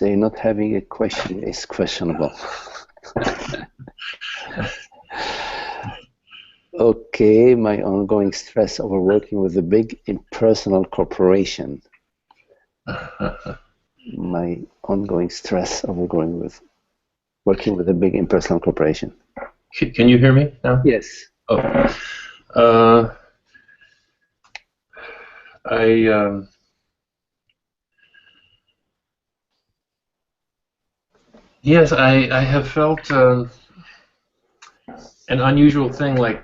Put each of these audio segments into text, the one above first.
Say not having a question is questionable. Okay, my ongoing stress over working with a big impersonal corporation. My ongoing stress over working with a big impersonal corporation. Can you hear me now? Yes. Oh. Yes, I have felt an unusual thing, like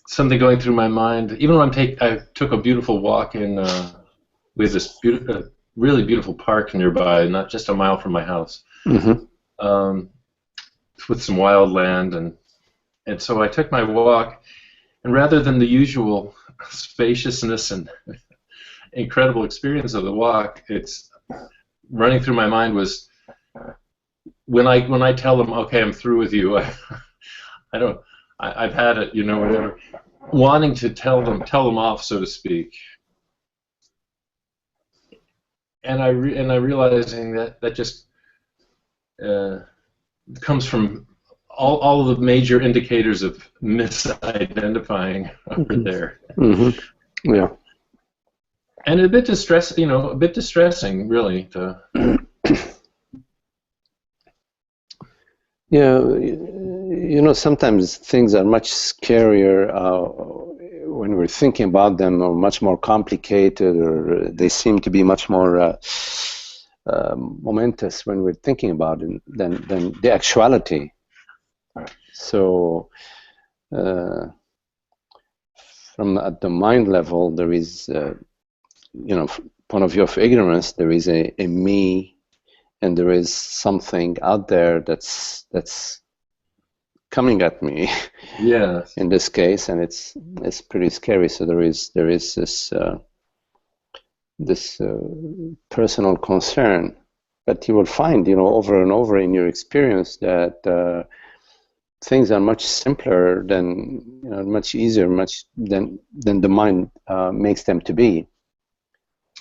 something going through my mind. Even when I took a beautiful walk in we have this really beautiful park nearby, not just a mile from my house, with some wild land, and so I took my walk, and rather than the usual spaciousness and incredible experience of the walk, it's running through my mind was when I tell them, okay, I'm through with you. I've had it, you know, whatever. Wanting to tell them off, so to speak. And I realizing that just comes from all of the major indicators of misidentifying over there. Yeah. And a bit distressing, really. Yeah, you know, sometimes things are much scarier when we're thinking about them, or much more complicated, or they seem to be much more momentous when we're thinking about it than the actuality. So, from at the mind level, there is, you know, point of view of ignorance, there is a me. And there is something out there that's coming at me. Yes. In this case, and it's pretty scary. So there is this personal concern, but you will find, you know, over and over in your experience that things are much simpler than, you know, much easier, than the mind makes them to be.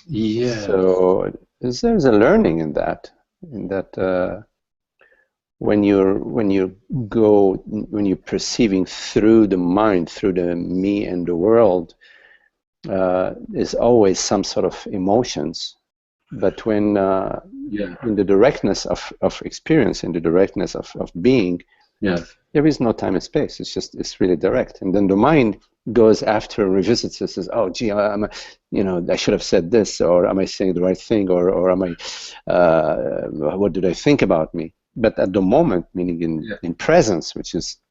Yeah. So there's a learning in that. When you're perceiving through the mind, through the me and the world, there's always some sort of emotions. But when in the directness of experience, in the directness of being, there is no time and space. It's really direct. And then the mind goes after, revisits it, says, "Oh, gee, I should have said this, or am I saying the right thing, or am I? What did I think about me?" But at the moment, meaning in presence, which is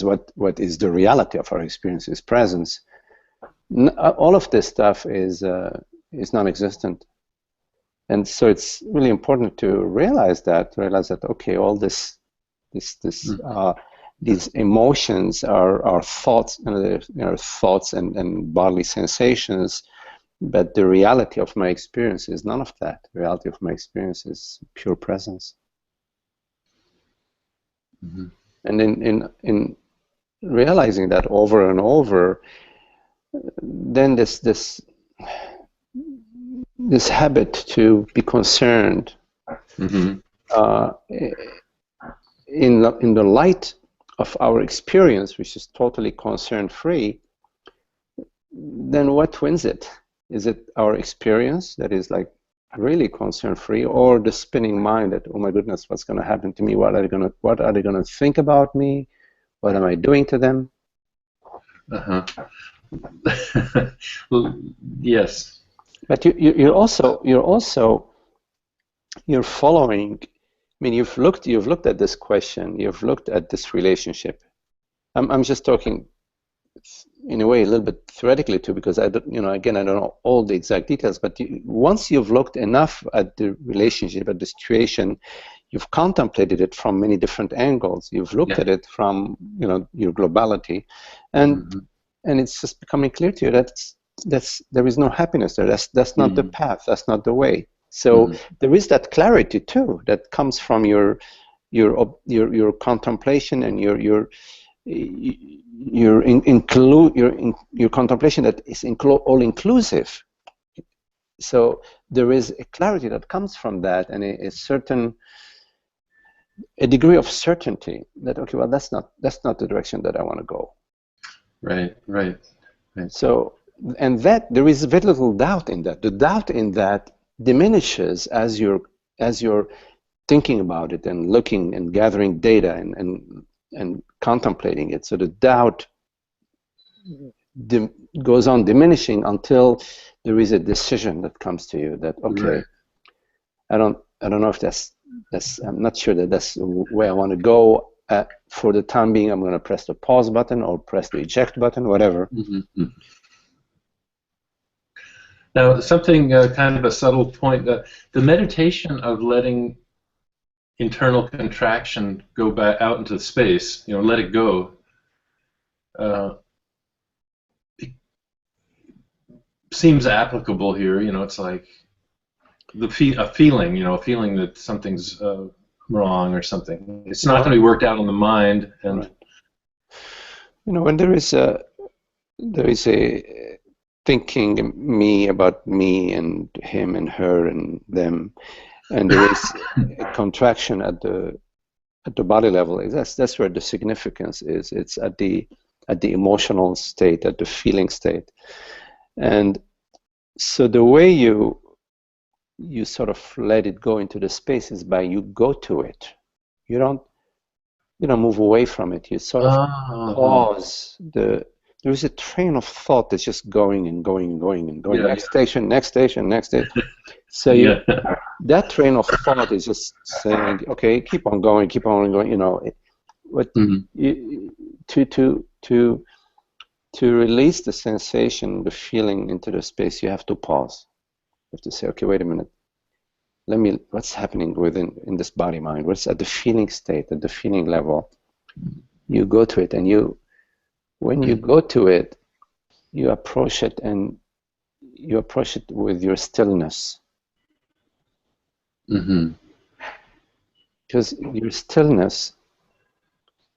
what is the reality of our experience, is presence. All of this stuff is non-existent, and so it's really important to realize that okay, all these emotions are thoughts, thoughts and bodily sensations, but the reality of my experience is none of that. The reality of my experience is pure presence. And in realizing that over and over, then this habit to be concerned in the light of our experience, which is totally concern-free, then what wins it? Is it our experience that is like really concern-free, or the spinning mind that, oh my goodness, what's going to happen to me? What are they going to think about me? What am I doing to them? Well, yes. But you're following. I mean, you've looked at this question. You've looked at this relationship. I'm just talking in a way a little bit theoretically too, because I don't know all the exact details. But once you've looked enough at the relationship, at the situation, you've contemplated it from many different angles. You've looked at it from your globality, and it's just becoming clear to you that there is no happiness there. That's not the path. That's not the way. So there is that clarity too that comes from your contemplation and your contemplation that is all inclusive. So there is a clarity that comes from that, and a degree of certainty that, okay, well, that's not the direction that I want to go. Right, right, right. So, and that there is very little doubt in that. The doubt in that diminishes as you're thinking about it and looking and gathering data and contemplating it. So the doubt goes on diminishing until there is a decision that comes to you that, okay, right. I don't know if that's I'm not sure that that's the way I want to go. For the time being, I'm going to press the pause button or press the eject button, whatever. Mm-hmm. Now, something kind of a subtle point, the meditation of letting internal contraction go back out into space, let it go, it seems applicable here. It's like a feeling that something's wrong or something. It's not going to be worked out on the mind. And right. When there is a thinking me about me and him and her and them, and there is a contraction at the body level. That's where the significance is. It's at the emotional state, at the feeling state. And so the way you sort of let it go into the space is by you go to it. You don't move away from it. You sort of pause. There is a train of thought that's just going and going and going and going. Next station, next station, next station. So that train of thought is just saying, okay, keep on going, keep on going. To release the sensation, the feeling into the space, you have to pause. You have to say, okay, wait a minute. What's happening in this body mind? What's at the feeling state, at the feeling level? You go to it, and when you go to it, you approach it, and you approach it with your stillness. Because your stillness,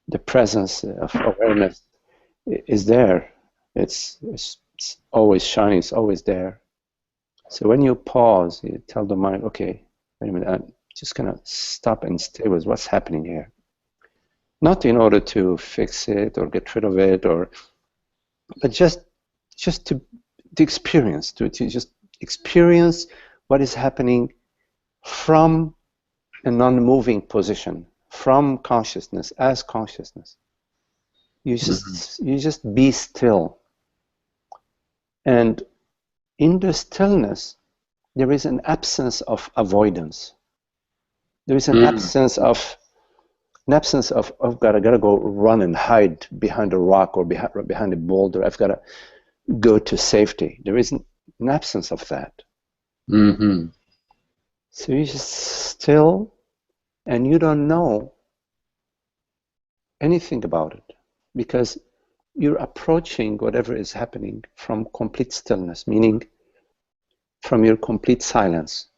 the presence of awareness, is there. It's always shining. It's always there. So when you pause, you tell the mind, okay, wait a minute, I'm just going to stop and stay with what's happening here. Not in order to fix it or get rid of it, but just to experience, to just experience what is happening from a non-moving position, from consciousness, as consciousness. You just be still. And in the stillness, there is an absence of avoidance. There is an absence of gotta go run and hide behind a rock or behind a boulder. I've got to go to safety. There is an absence of that. So you're just still, and you don't know anything about it, because you're approaching whatever is happening from complete stillness, meaning from your complete silence,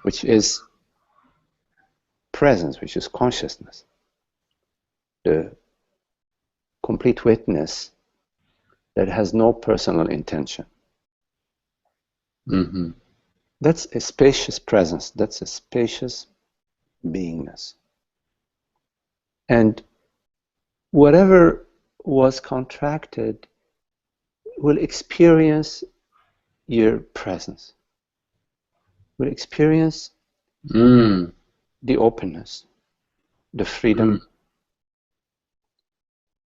which is presence, which is consciousness, the complete witness that has no personal intention. That's a spacious presence. That's a spacious beingness. And whatever was contracted will experience your presence, will experience the openness, the freedom,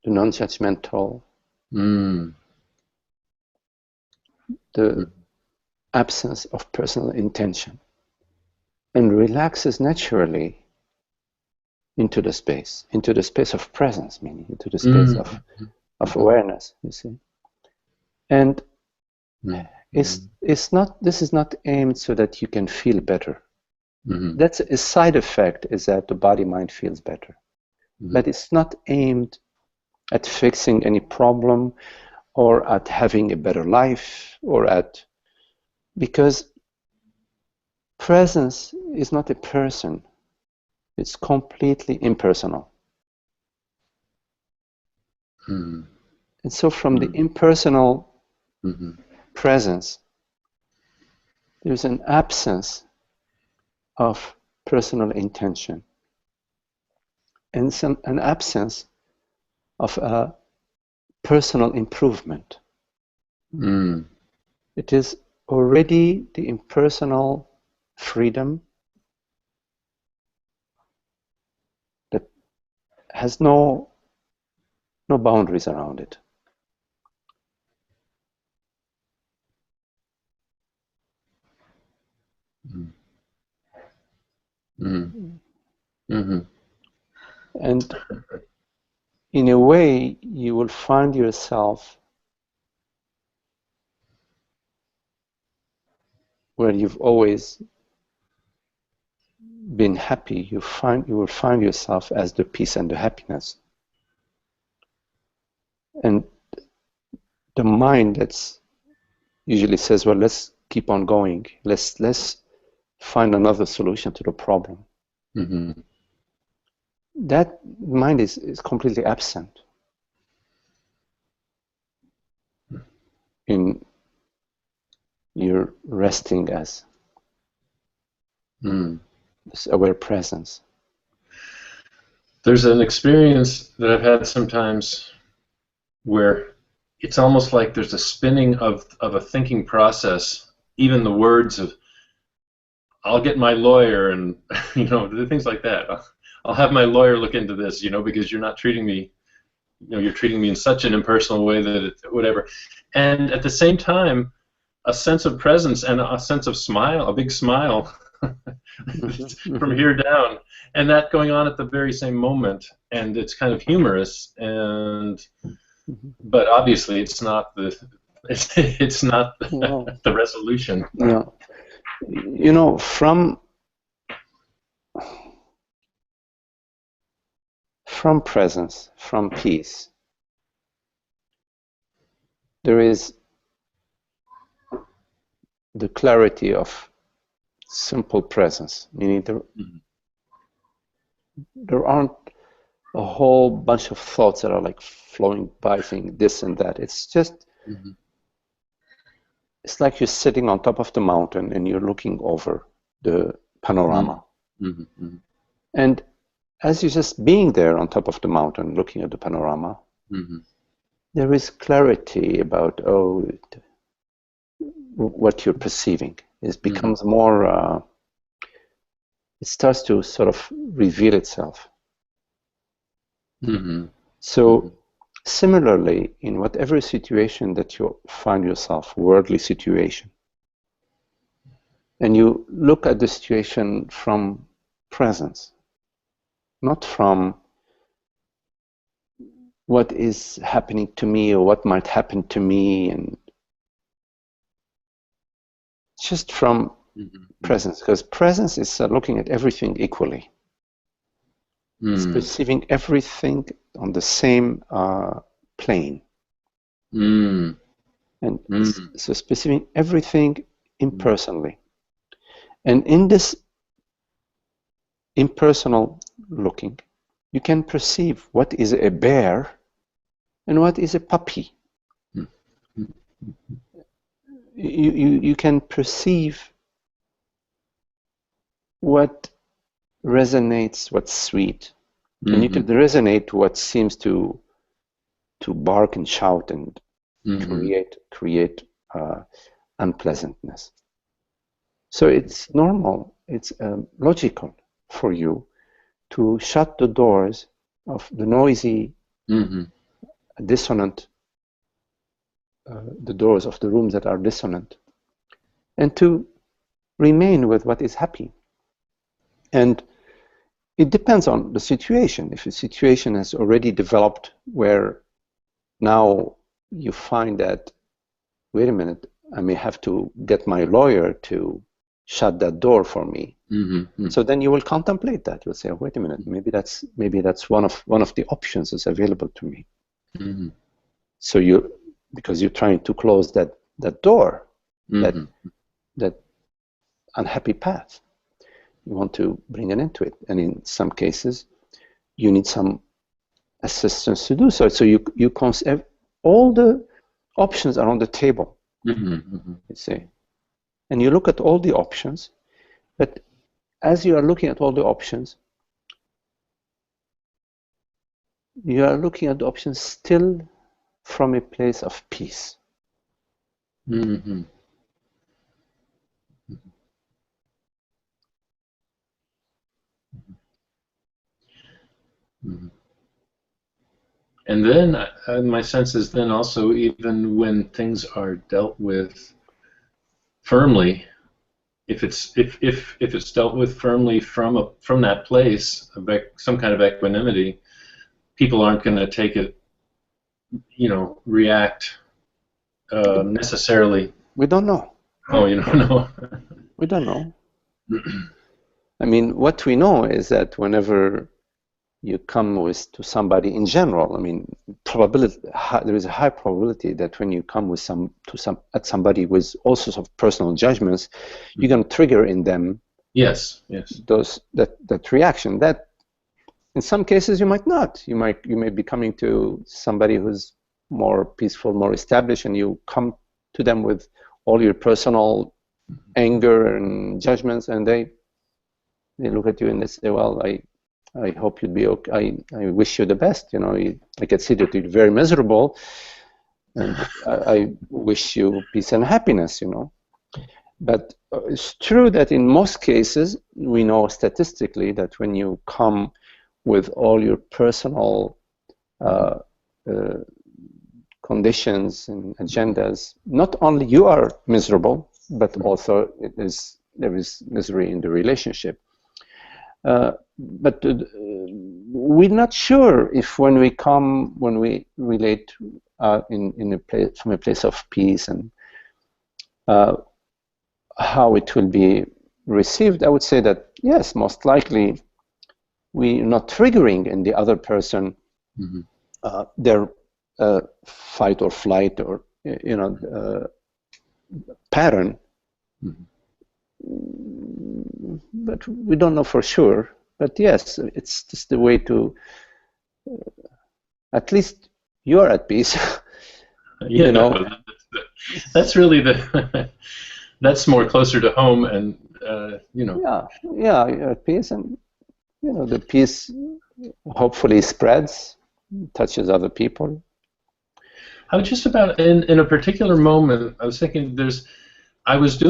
the non-judgmental, the absence of personal intention, and relaxes naturally into the space of presence, meaning into the space of awareness, you see. And this is not aimed so that you can feel better. That's a side effect, is that the body-mind feels better. But it's not aimed at fixing any problem or at having a better life because presence is not a person. It's completely impersonal. And so from the impersonal Mm-hmm. presence, there's an absence of personal intention and an absence of a personal improvement. Mm. It is already the impersonal freedom that has no boundaries around it. Mm. Mm. Mm-hmm. And in a way, you will find yourself where you've always been happy. You will find yourself as the peace and the happiness. And the mind that's usually says, well, let's keep on going. Let's find another solution to the problem. Mm-hmm. That mind is completely absent in your resting as this aware presence. There's an experience that I've had sometimes where it's almost like there's a spinning of a thinking process, even the words of, I'll get my lawyer, and the things like that. I'll have my lawyer look into this, because you're not treating me, you're treating me in such an impersonal way that whatever. And at the same time, a sense of presence and a sense of smile, a big smile from here down, and that going on at the very same moment. And it's kind of humorous, but obviously it's not it's not the resolution. Yeah. From presence, from peace, there is the clarity of simple presence, meaning there aren't a whole bunch of thoughts that are like flowing by, saying this and that. It's just, it's like you're sitting on top of the mountain and you're looking over the panorama. And as you're just being there on top of the mountain, looking at the panorama, there is clarity about, what you're perceiving. It becomes more, it starts to sort of reveal itself. So similarly, in whatever situation that you find yourself, worldly situation, and you look at the situation from presence, not from what is happening to me or what might happen to me, and just from presence, because presence is looking at everything equally. It's perceiving everything on the same plane. And so it's perceiving everything impersonally. And in this impersonal looking, you can perceive what is a bear and what is a puppy. You can perceive what resonates, what's sweet, and you can resonate what seems to bark and shout and create unpleasantness. So it's normal, it's logical for you to shut the doors of the noisy, dissonant, the doors of the rooms that are dissonant, and to remain with what is happy. And it depends on the situation. If the situation has already developed where now you find that, wait a minute, I may have to get my lawyer to shut that door for me. So then you will contemplate that. You'll say, oh, wait a minute, maybe that's one of the options that's available to me. So because you're trying to close that door, that unhappy path. You want to bring an end to it, and in some cases, you need some assistance to do so. So you all the options are on the table, you see. And you look at all the options, but as you are looking at all the options, you are looking at the options still from a place of peace. Mm-hmm. Mm-hmm. And then my sense is then also, even when things are dealt with firmly, if it's dealt with firmly from that place of some kind of equanimity, people aren't going to take it, react necessarily. We don't know. Oh, you don't know. We don't know. I mean, what we know is that whenever you come to somebody in general, I mean, there is a high probability that when you come at somebody with all sorts of personal judgments, you're going to trigger in them yes that reaction. That in some cases you might not. You may be coming to somebody who's more peaceful, more established, and you come to them with all your personal anger and judgments, and they look at you and they say, well, I hope you'd be okay. I wish you the best. I can see that you're very miserable, and I wish you peace and happiness. But it's true that in most cases, we know statistically that when you come with all your personal conditions and agendas, not only you are miserable, but also there is misery in the relationship. But we're not sure if when we relate from a place of peace and how it will be received. I would say that yes, most likely we're not triggering in the other person their fight or flight or pattern. But we don't know for sure. But yes, it's just the way to, at least you're at peace. That's really that's more closer to home, and Yeah, you're at peace, and the peace hopefully spreads, touches other people. I was just about in a particular moment. I was thinking I was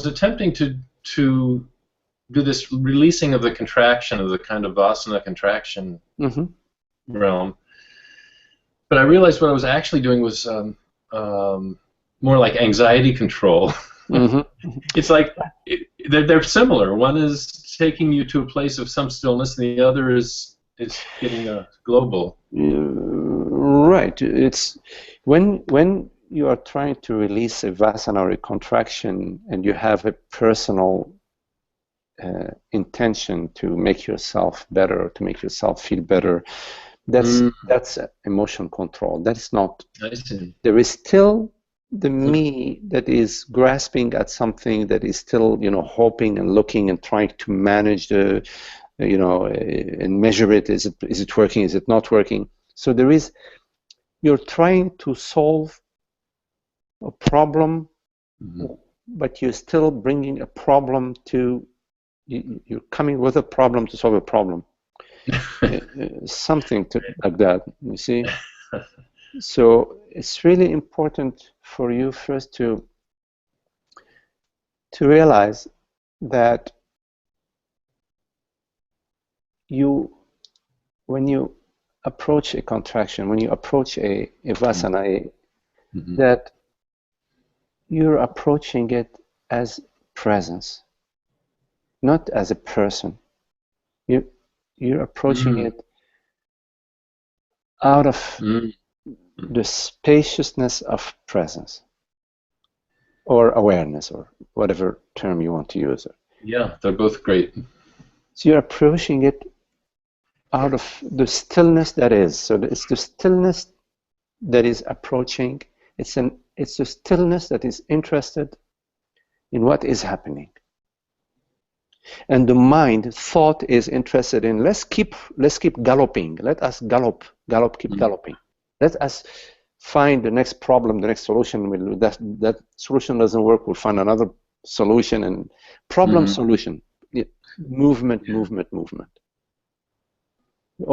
attempting to do this releasing of the contraction, of the kind of vasana contraction realm. But I realized what I was actually doing was more like anxiety control. It's like they're similar. One is taking you to a place of some stillness, and the other is getting a global. Right. It's when you are trying to release a vasana or a contraction, and you have a personal intention to make yourself better, to make yourself feel better. That's emotion control. That's not. I see. There is still the me that is grasping at something, that is still hoping and looking and trying to manage the and measure it. Is it working? Is it not working? So you're trying to solve a problem, but you're still bringing a problem to. You're coming with a problem to solve a problem. Something like that, you see. So it's really important for you first to realize that when you approach a contraction, when you approach a vasana, that you're approaching it as presence, not as a person. You're approaching it out of the spaciousness of presence or awareness, or whatever term you want to use. Yeah, they're both great. So you're approaching it out of the stillness that is. So it's the stillness that is approaching. It's the stillness that is interested in what is happening. And the mind, thought, is interested in let's keep galloping. Let us keep galloping. Let us find the next problem, the next solution. That solution doesn't work, we'll find another solution, and problem solution. Movement, movement, movement.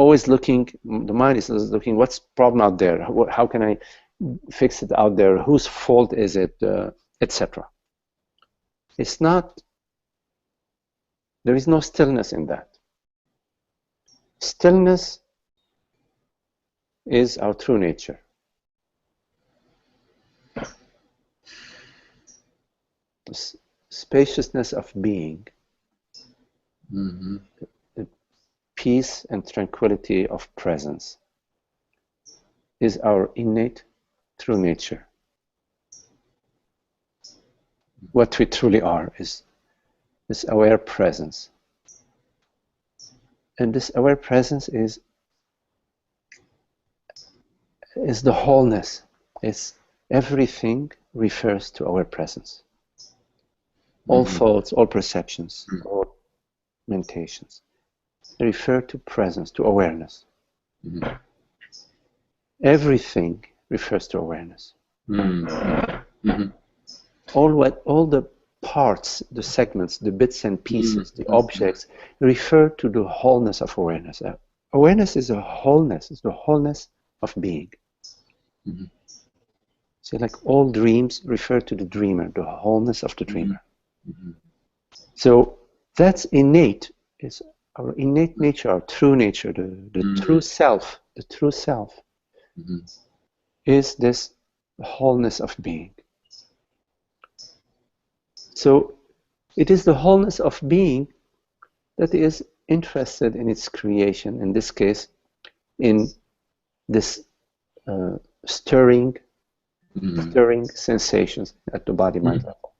Always looking, the mind is looking, what's the problem out there? How can I fix it out there? Whose fault is it? Etc. It's not, there is no stillness in that. Stillness is our true nature. The spaciousness of being, the peace and tranquility of presence is our innate true nature. What we truly are is this aware presence. And this aware presence is the wholeness. It's everything refers to aware presence. All thoughts, all perceptions, all meditations refer to presence, to awareness. Everything refers to awareness. All the parts, the segments, the bits and pieces, the objects refer to the wholeness of awareness. Awareness is a wholeness, it's the wholeness of being. So like all dreams refer to the dreamer, the wholeness of the dreamer. So that's innate, is our innate nature, our true nature, the true self, the true self is this wholeness of being. So it is the wholeness of being that is interested in its creation, in this case, in this stirring sensations at the body-mind level.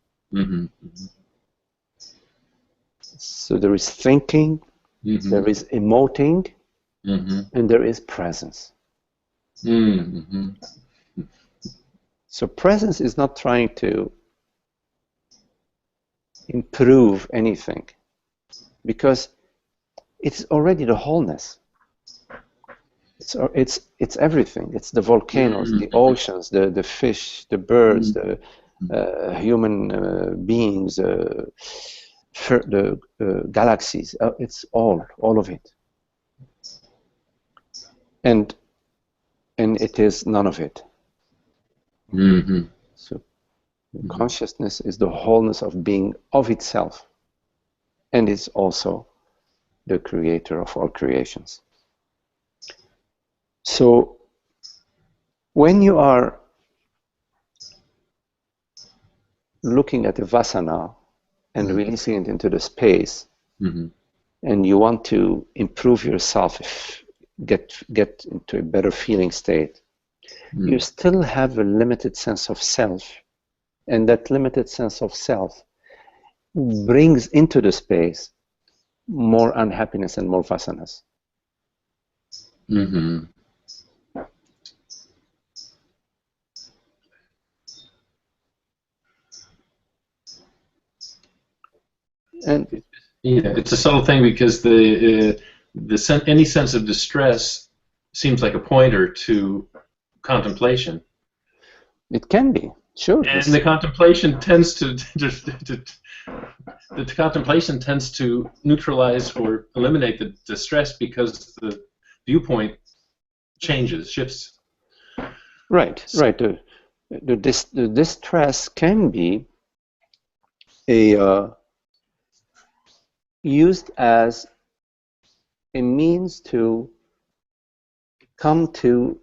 So there is thinking, there is emoting, and there is presence. So presence is not trying to improve anything, because it's already the wholeness. It's everything. It's the volcanoes, the oceans, the fish, the birds, the human beings, the galaxies. It's all of it. And it is none of it. So consciousness is the wholeness of being of itself, and it's also the creator of all creations. So when you are looking at the vasana and releasing it into the space, and you want to improve yourself, get into a better feeling state, you still have a limited sense of self, and that limited sense of self brings into the space more unhappiness and more vasanas. And yeah, it's a subtle thing, because any sense of distress seems like a pointer to contemplation. it can be, sure. And the contemplation tends to neutralize or eliminate the distress, because the viewpoint shifts. Right. The distress can be used as a means to come to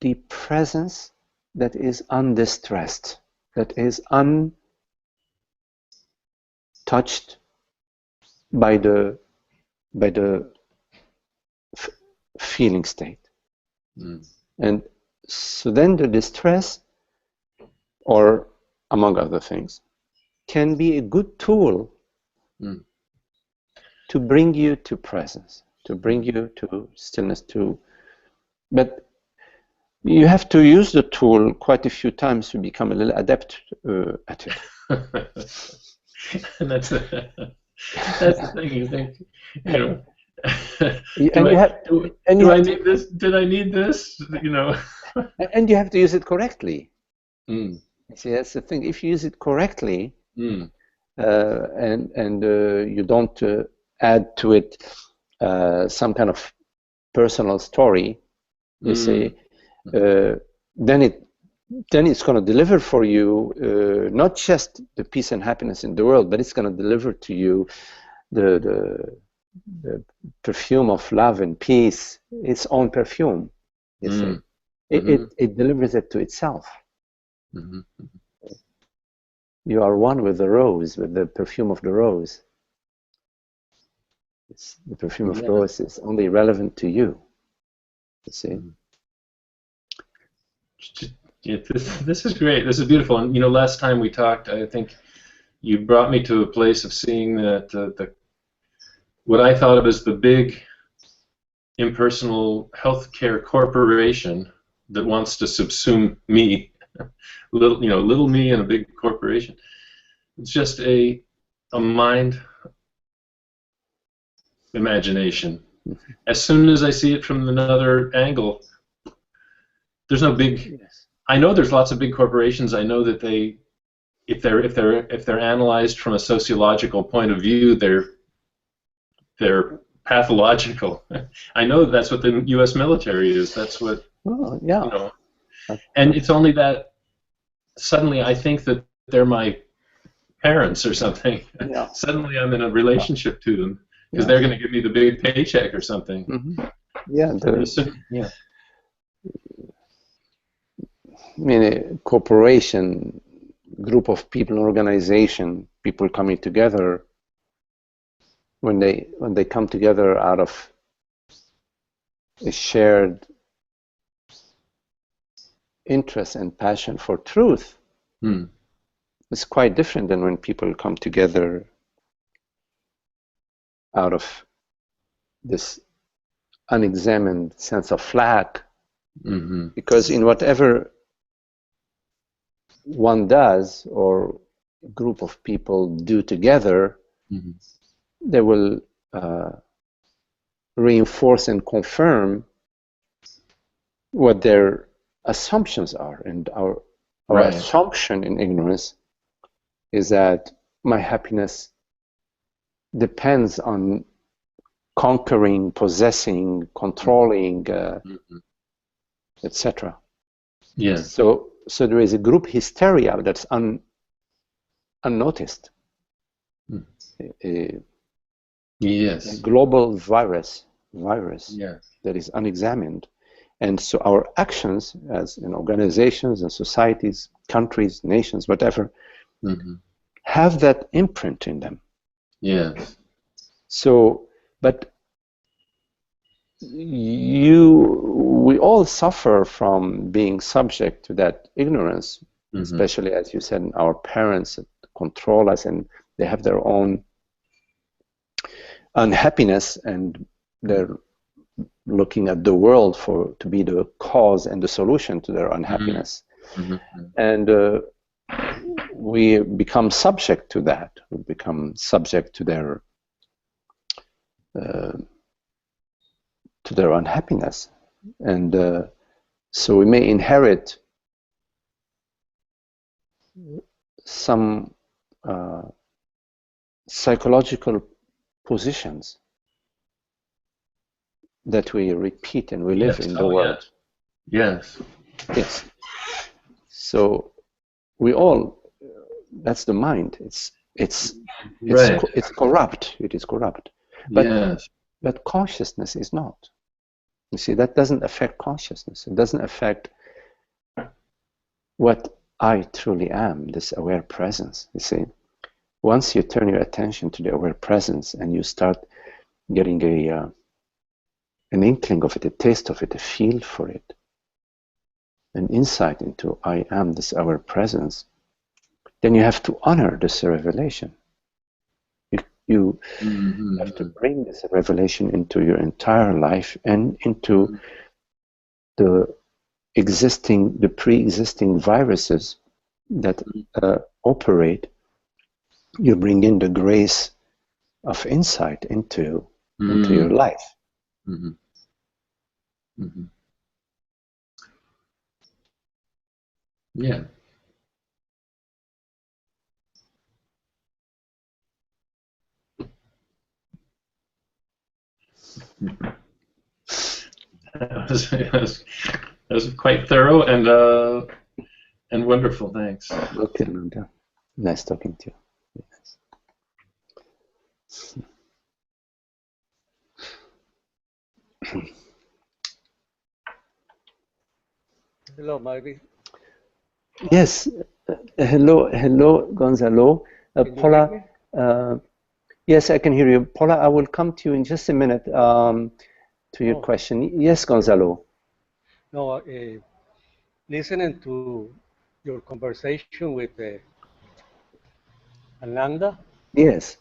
the presence that is undistressed, that is untouched by the feeling state. And so then the distress, or among other things, can be a good tool to bring you to presence, to bring you to stillness, but you have to use the tool quite a few times to become a little adept at it. And that's the thing. You think, do And you I have, do, and you do I have to, need this? Did I need this? You know. and you have to use it correctly. Mm, See, that's the thing. If you use it correctly, mm, and you don't add to it some kind of personal story, you mm, see, uh, then it then it's going to deliver for you not just the peace and happiness in the world, but it's going to deliver to you the perfume of love and peace, its own perfume. You see, mm, mm-hmm, it delivers it to itself. mm-hmm. You are one with the rose, with the perfume of the rose. The perfume of the Yeah. rose is only relevant to you. You see. Mm. Yeah, this is great. This is beautiful. And you know, last time we talked, I think you brought me to a place of seeing that the what I thought of as the big impersonal healthcare corporation that wants to subsume me, little me and a big corporation. It's just a mind imagination. As soon as I see it from another angle, there's no big. Yes. I know there's lots of big corporations. I know that they, if they're analyzed from a sociological point of view, they're pathological. I know that's what the U.S. military is. That's what, Oh, yeah. you know. And it's only that suddenly I think that they're my parents or something. Yeah. Suddenly I'm in a relationship to them because Yeah. they're going to give me the big paycheck or something. Mm-hmm. Yeah. Yeah. I mean, a corporation, group of people, organization, people coming together. When they come together out of a shared interest and passion for truth, Hmm. it's quite different than when people come together out of this unexamined sense of lack. Mm-hmm. Because in whatever one does or a group of people do together, Mm-hmm. they will reinforce and confirm what their assumptions are. And our Right. assumption in ignorance is that my happiness depends on conquering, possessing, controlling, Mm-hmm. etc. Yeah. So there is a group hysteria that's unnoticed. Mm. A Yes. global virus Yeah. that is unexamined. And so our actions as in organizations and societies, countries, nations, whatever, Mm-hmm. have that imprint in them. Yes. So, but we all suffer from being subject to that ignorance, Mm-hmm. especially as you said, our parents control us and they have their own unhappiness and they're looking at the world to be the cause and the solution to their unhappiness. Mm-hmm. And we become subject to that. We become subject to their unhappiness, and so we may inherit some psychological positions that we repeat and we live Yes. in the world. Yes. Yes. So we all. That's the mind. It's Right. corrupt. It is corrupt. Yes. But consciousness is not. You see, that doesn't affect consciousness. It doesn't affect what I truly am, this aware presence. You see, once you turn your attention to the aware presence and you start getting an inkling of it, a taste of it, a feel for it, an insight into I am this aware presence, then you have to honor this revelation. You Mm-hmm. have to bring this revelation into your entire life and into the pre-existing viruses that operate. You bring in the grace of insight into into your life. Mm-hmm. Mm-hmm. Yeah. That was quite thorough and wonderful. Thanks. Okay, Nanda. Nice talking to you. Yes. Hello, Marvin. Yes. Hello, Gonzalo. Can you hear me? Paula, yes, I can hear you. Paula, I will come to you in just a minute to your Oh, question. Yes, Gonzalo. no, listening to your conversation with Ananda, Yes.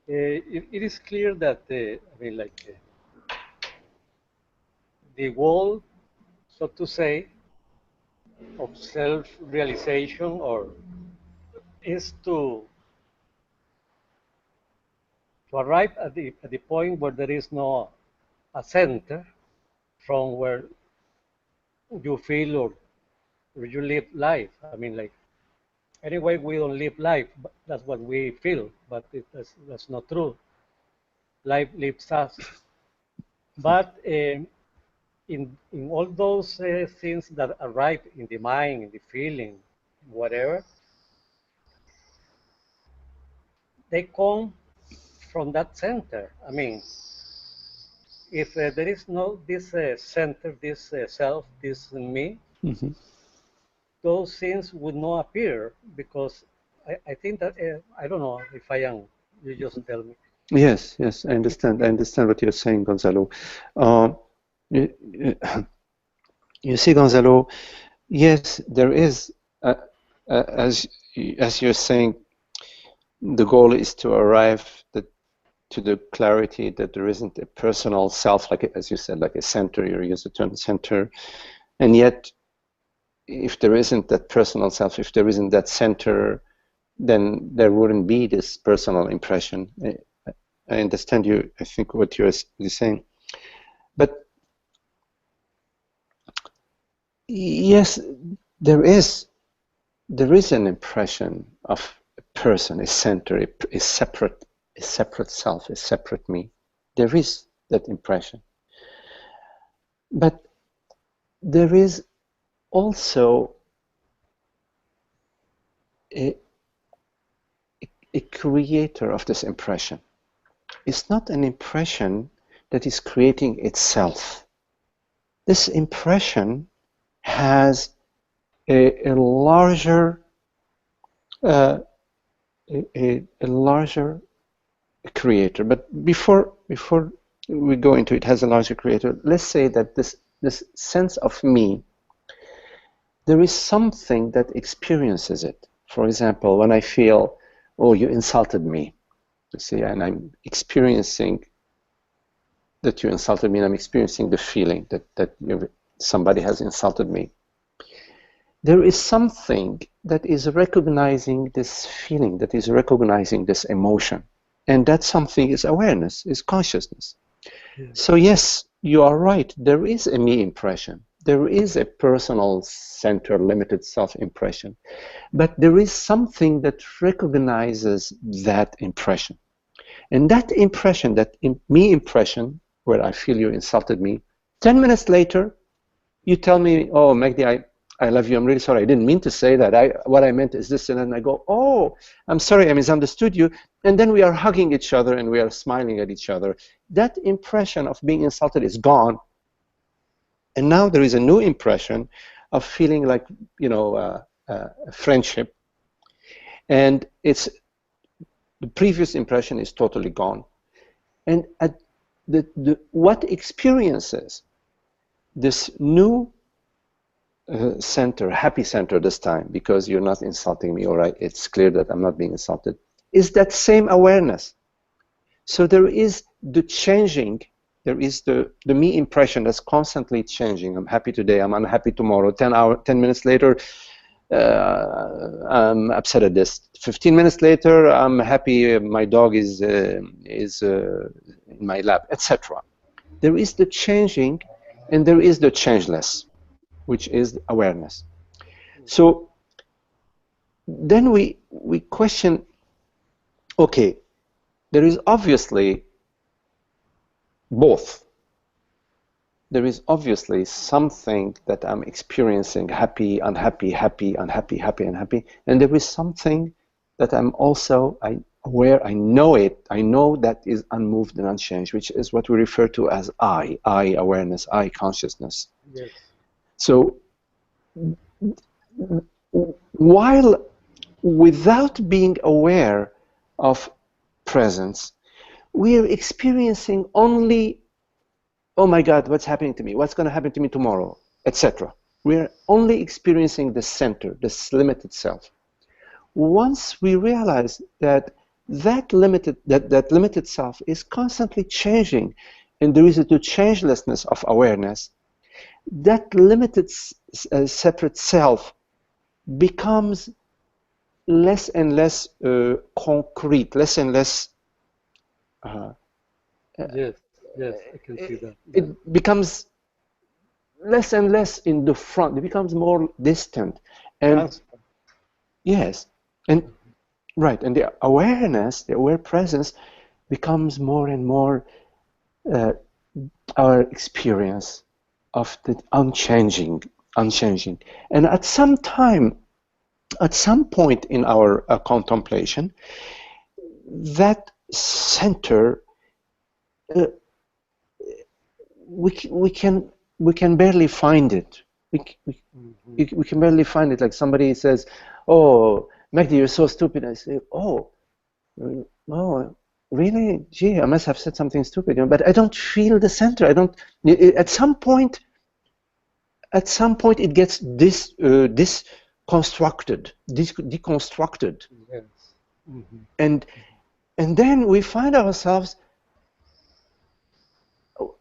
it is clear that, the goal, so to say, of self-realization or is to arrive at the point where there is no a center from where you feel or you live life. I mean, like, anyway, we don't live life, but that's what we feel, but that's not true. Life lives us. But in all those things that arrive in the mind, in the feeling, whatever, they come from that center. I mean, if there is no this center, this self, this me, Mm-hmm. those things would not appear because I think that I don't know if I am. You just tell me. Yes, yes, I understand. I understand what you're saying, Gonzalo. Uh, you, you see, Gonzalo, yes, there is, uh, as you're saying, the goal is to arrive to the clarity that there isn't a personal self, like as you said, like a center. You use the term center, and yet, if there isn't that personal self, if there isn't that center, then there wouldn't be this personal impression. I understand you. I think what you're saying, but yes, there is an impression of a person, a center, a separate self, a separate me. There is that impression, but there is also a, a creator of this impression. It's not an impression that is creating itself. This impression has a larger uh, a larger creator. But before we go into it has a larger creator, let's say that this sense of me, there is something that experiences it. For example, when I feel, oh, you insulted me, you see, and I'm experiencing that you insulted me, and I'm experiencing the feeling that somebody has insulted me. There is something that is recognizing this feeling, that is recognizing this emotion. And that something is awareness, is consciousness. Yeah. So yes, you are right. There is a me impression. There is a personal center, limited self impression. But there is something that recognizes that impression. And that impression, that me impression, where I feel you insulted me, 10 minutes later, you tell me, oh, Magdi, I love you. I'm really sorry. I didn't mean to say that. What I meant is this. And then I go, oh, I'm sorry. I misunderstood you. And then we are hugging each other and we are smiling at each other. That impression of being insulted is gone. And now there is a new impression of feeling like, friendship. And the previous impression is totally gone. And what experiences this new center, happy center this time, because you're not insulting me, all right, it's clear that I'm not being insulted, is that same awareness. So there is the changing, there is the me impression that's constantly changing. I'm happy today, I'm unhappy tomorrow, 10 minutes later, I'm upset at this. 15 minutes later, I'm happy my dog is in my lap, etc. There is the changing, and there is the changeless, which is awareness. So then we question, okay, there is obviously both. There is obviously something that I'm experiencing, happy, unhappy, happy, unhappy, happy, unhappy, and there is something that I'm also aware, I know it, I know that is unmoved and unchanged, which is what we refer to as I awareness, I consciousness. Yes. So while without being aware of presence, we are experiencing only, oh my God, what's happening to me? What's going to happen to me tomorrow? Etc. We're only experiencing the center, this limited self. Once we realize that that limited self is constantly changing, and there is a changelessness of awareness, that limited separate self becomes less and less concrete, less and less. Yes, yes, I can see that. It becomes less and less in the front. It becomes more distant, and yes, and right, and the awareness, the aware presence, becomes more and more our experience of the unchanging. And at some time, at some point in our contemplation, that center, we can barely find it. We can barely find it. Like somebody says, "Oh, Magdi, you're so stupid." I say, "Oh, really? Gee, I must have said something stupid." But I don't feel the center. I don't. At some point, it gets deconstructed. Yes. And then we find ourselves,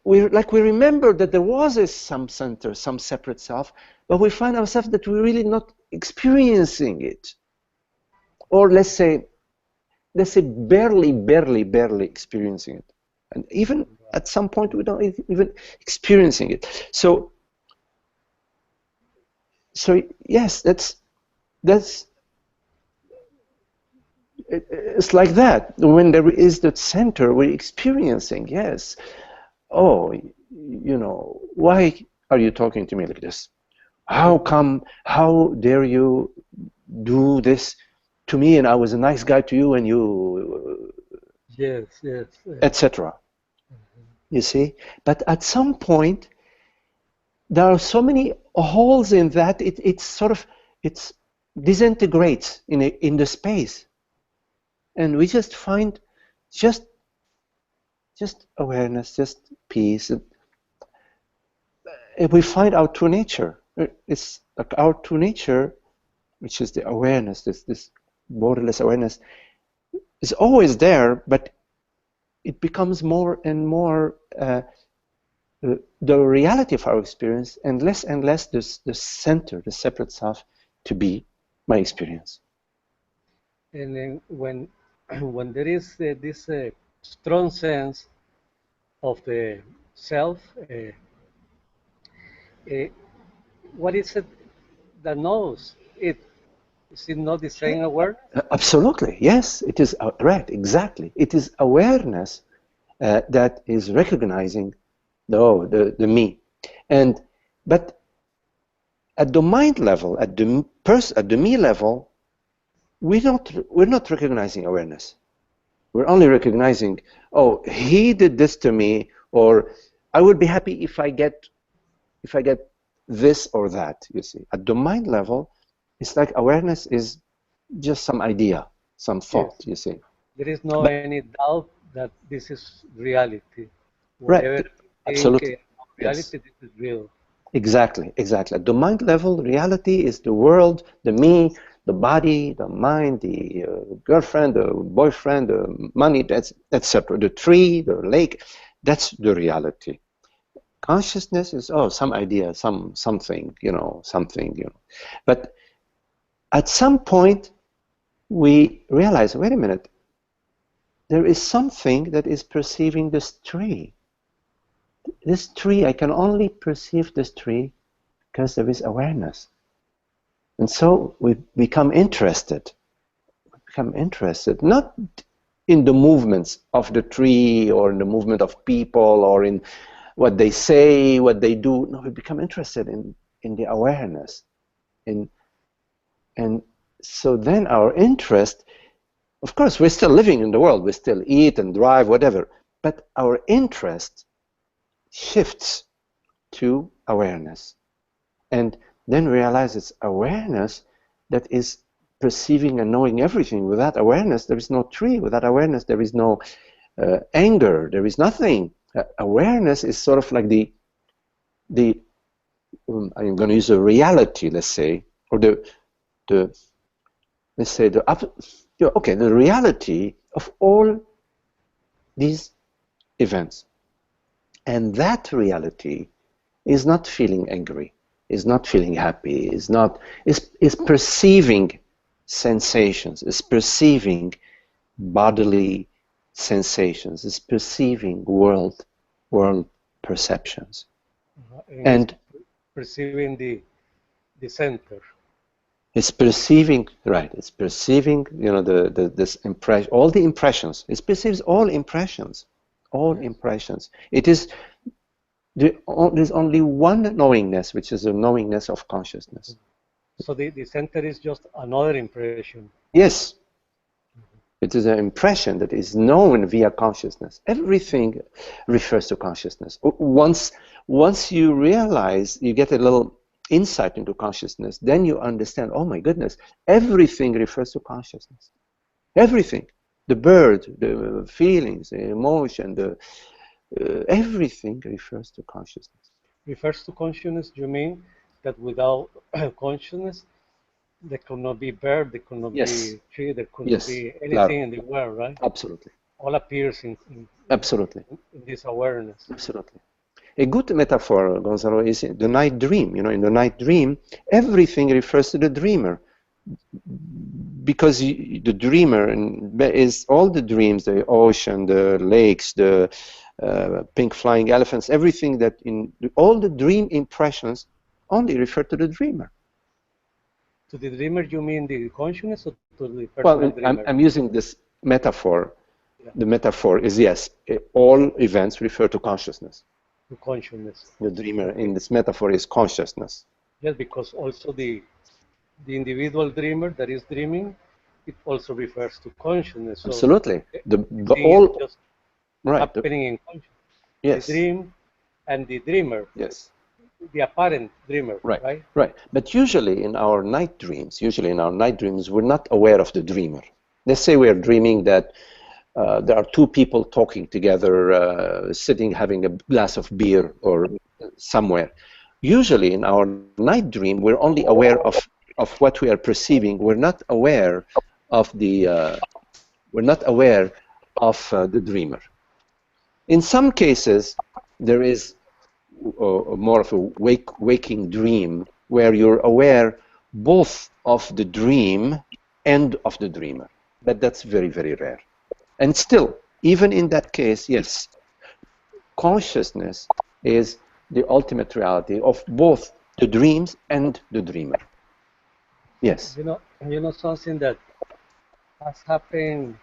we remember that there was some center, some separate self, but we find ourselves that we're really not experiencing it, or let's say barely experiencing it, and even at some point we don't even experiencing it. So yes, it's like that. When there is that center, we're experiencing, yes. Oh, why are you talking to me like this? How dare you do this to me, and I was a nice guy to you, and you... Yes. etc. You see? But at some point, there are so many holes in that, it disintegrates in the space. And we just find just awareness, just peace. And we find our true nature. It's like our true nature, which is the awareness, this borderless awareness, is always there, but it becomes more and more the reality of our experience, and less the center, the separate self, to be my experience. And then when there is this strong sense of the self, what is it that knows it? Is it not the same aware? Absolutely, yes, it is right, exactly. It is awareness that is recognizing the me, but at the mind level, at the me level, we're not recognizing awareness. We're only recognizing, oh, he did this to me, or I would be happy if I get this or that. You see, at the mind level, it's like awareness is just some idea, some thought. Yes. You see, there is no any doubt that this is reality. Whatever right? Absolutely. Reality, yes. This is real. Exactly. At the mind level, reality is the world, the me, the body, the mind, the girlfriend, the boyfriend, the money, etc. The tree, the lake, that's the reality. Consciousness is some idea, something. But at some point we realize, wait a minute, there is something that is perceiving this tree. This tree, I can only perceive this tree because there is awareness. And so we become interested. We become interested, not in the movements of the tree or in the movement of people or in what they say, what they do. No, we become interested in the awareness. And so then our interest, of course, we're still living in the world. We still eat and drive, whatever. But our interest shifts to awareness. And then realize it's awareness that is perceiving and knowing everything. Without awareness, there is no tree. Without awareness, there is no anger. There is nothing. Awareness is sort of like the I'm going to use a reality, let's say, or let's say the reality of all these events. And that reality is not feeling angry, is not feeling happy, is perceiving sensations, is perceiving bodily sensations, is perceiving world perceptions. And perceiving the center. It's perceiving, right? It's perceiving, this impression, all the impressions. It perceives all impressions, impressions. It is there's only one knowingness, which is the knowingness of consciousness. So the center is just another impression. Yes, it is an impression that is known via consciousness. Everything refers to consciousness. Once you realize, you get a little insight into consciousness, then you understand, oh my goodness, everything refers to consciousness. Everything. The bird, the feelings, the emotion, everything refers to consciousness. Refers to consciousness, you mean that without consciousness, there could not be bird, there could not be tree, there could not be anything in the world, right? Absolutely. All appears in absolutely in this awareness. Absolutely. A good metaphor, Gonzalo, is the night dream. In the night dream, everything refers to the dreamer, because the dreamer is all the dreams, the ocean, the lakes, the pink flying elephants, everything that all the dream impressions only refer to the dreamer. To the dreamer, you mean the consciousness, or to the personal dreamer? I'm using this metaphor. Yeah. The metaphor is, yes, all events refer to consciousness. To consciousness. The dreamer in this metaphor is consciousness. Yes, because also the individual dreamer that is dreaming, it also refers to consciousness. So absolutely. The all just right happening in consciousness. Yes. The dream and the dreamer. Yes. The apparent dreamer. Right. Right. But usually in our night dreams, we're not aware of the dreamer. Let's say we are dreaming that there are two people talking together, sitting having a glass of beer or somewhere. Usually in our night dream, we're only aware of what we are perceiving. We're not aware of the dreamer. In some cases, there is more of a waking dream where you're aware both of the dream and of the dreamer. But that's very, very rare. And still, even in that case, yes, consciousness is the ultimate reality of both the dreams and the dreamer. Yes. You know something that has happened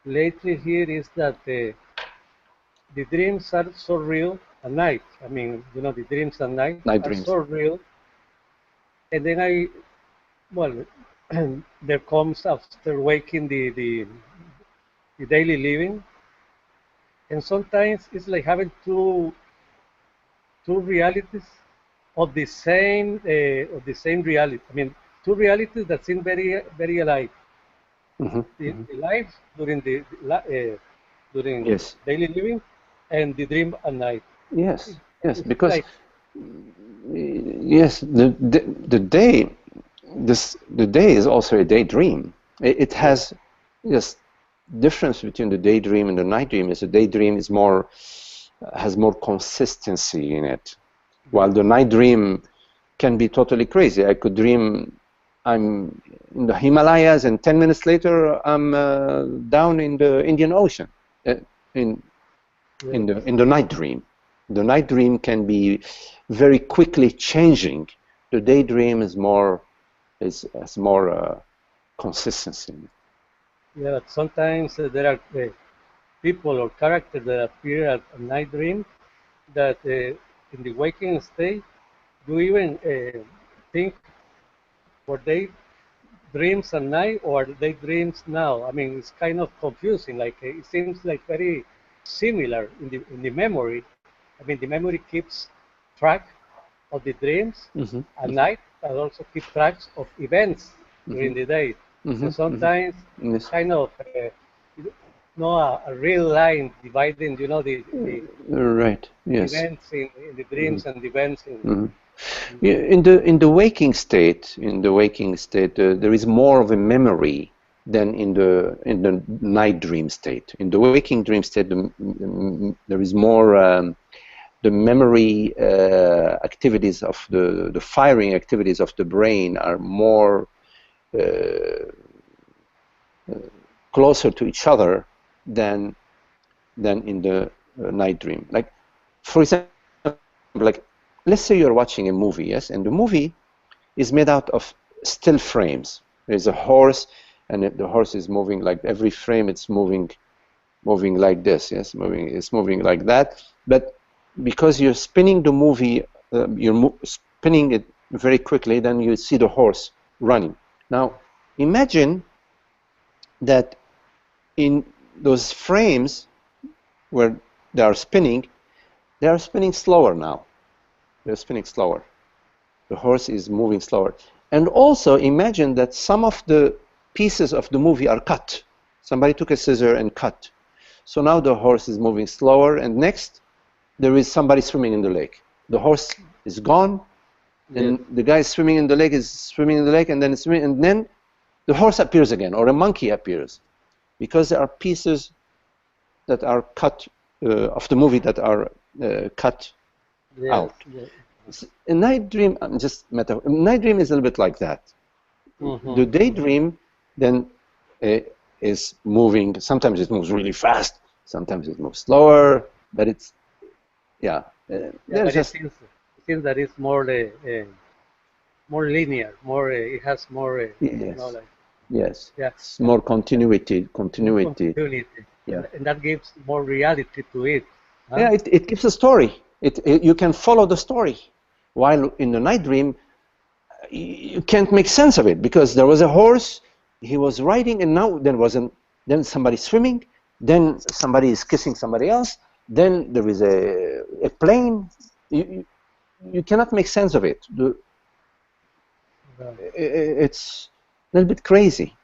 lately here is that the dreams are so real at night. I mean, the dreams at night are so real. And then there comes after waking the daily living, and sometimes it's like having two realities of the same reality. I mean, two realities that seem very, very alike. Mm-hmm. The life during yes. daily living, and the dream at night. Yes, because yes, the day is also a daydream. It has difference between the daydream and the night dream is the daydream is has more consistency in it, while the night dream can be totally crazy. I could dream I'm in the Himalayas, and 10 minutes later I'm down in the Indian Ocean, in the night dream. The night dream can be very quickly changing. The daydream is more has more consistency. Yeah, but sometimes there are people or characters that appear at a night dream that in the waking state, you even think, were they dreams at night or are they dreams now? I mean, it's kind of confusing. Like it seems like very similar in the memory. I mean, the memory keeps track of the dreams at night, but also keep tracks of events during the day. So sometimes Yes. kind of no a real line dividing, you know, the Right. Yes. events in the dreams and the events in. Yeah, in the waking state, there is more of a memory than in the night dream state. In the waking dream state, there is more the memory activities of the firing activities of the brain are more closer to each other than in the night dream. Like, for example, like, let's say you're watching a movie, yes, and the movie is made out of still frames. There's a horse, and the horse is moving, like every frame it's moving like this, yes, it's moving like that. But because you're spinning the movie, you're spinning it very quickly, then you see the horse running. Now, imagine that in those frames where they are spinning slower now. They're spinning slower. The horse is moving slower. And also imagine that some of the pieces of the movie are cut. Somebody took a scissor and cut. So now the horse is moving slower, and next there is somebody swimming in the lake. The horse is gone, and the guy swimming in the lake is swimming in the lake, and then the horse appears again, or a monkey appears, because there are pieces that are cut of the movie that are cut out. A night dream, night dream is a little bit like that. The daydream then is moving. Sometimes it moves really fast. Sometimes it moves slower. But it's but it seems that it's more linear. More it has more. You know, like, it's more continuity. Yeah, and that gives more reality to it. Huh? Yeah, it gives a story. You can follow the story. While in the night dream, you can't make sense of it, because there was a horse, he was riding, and now then somebody swimming, then somebody is kissing somebody else, then there is a plane. You cannot make sense of it. It's a little bit crazy.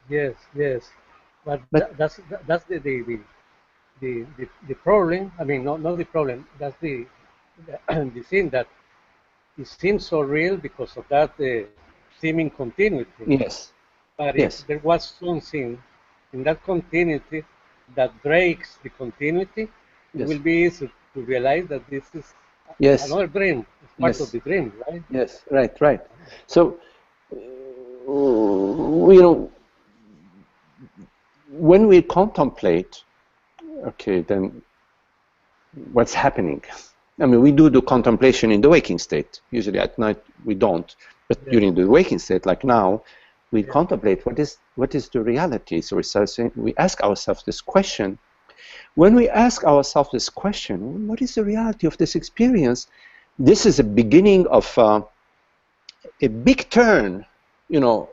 Yes, but that's the problem. I mean, not the problem. That's the thing, that it seems so real because of that seeming continuity. Yes. But if there was something in that continuity that breaks the continuity, it will be easy to realize that this is another dream. It's part of the dream, right? Yes, right. So, you know, when we contemplate, okay, then what's happening? I mean, we do the contemplation in the waking state. Usually at night we don't, but during the waking state, like now, we contemplate what is the reality. So we ask ourselves this question. When we ask ourselves this question, what is the reality of this experience? This is a beginning of a big turn. You know,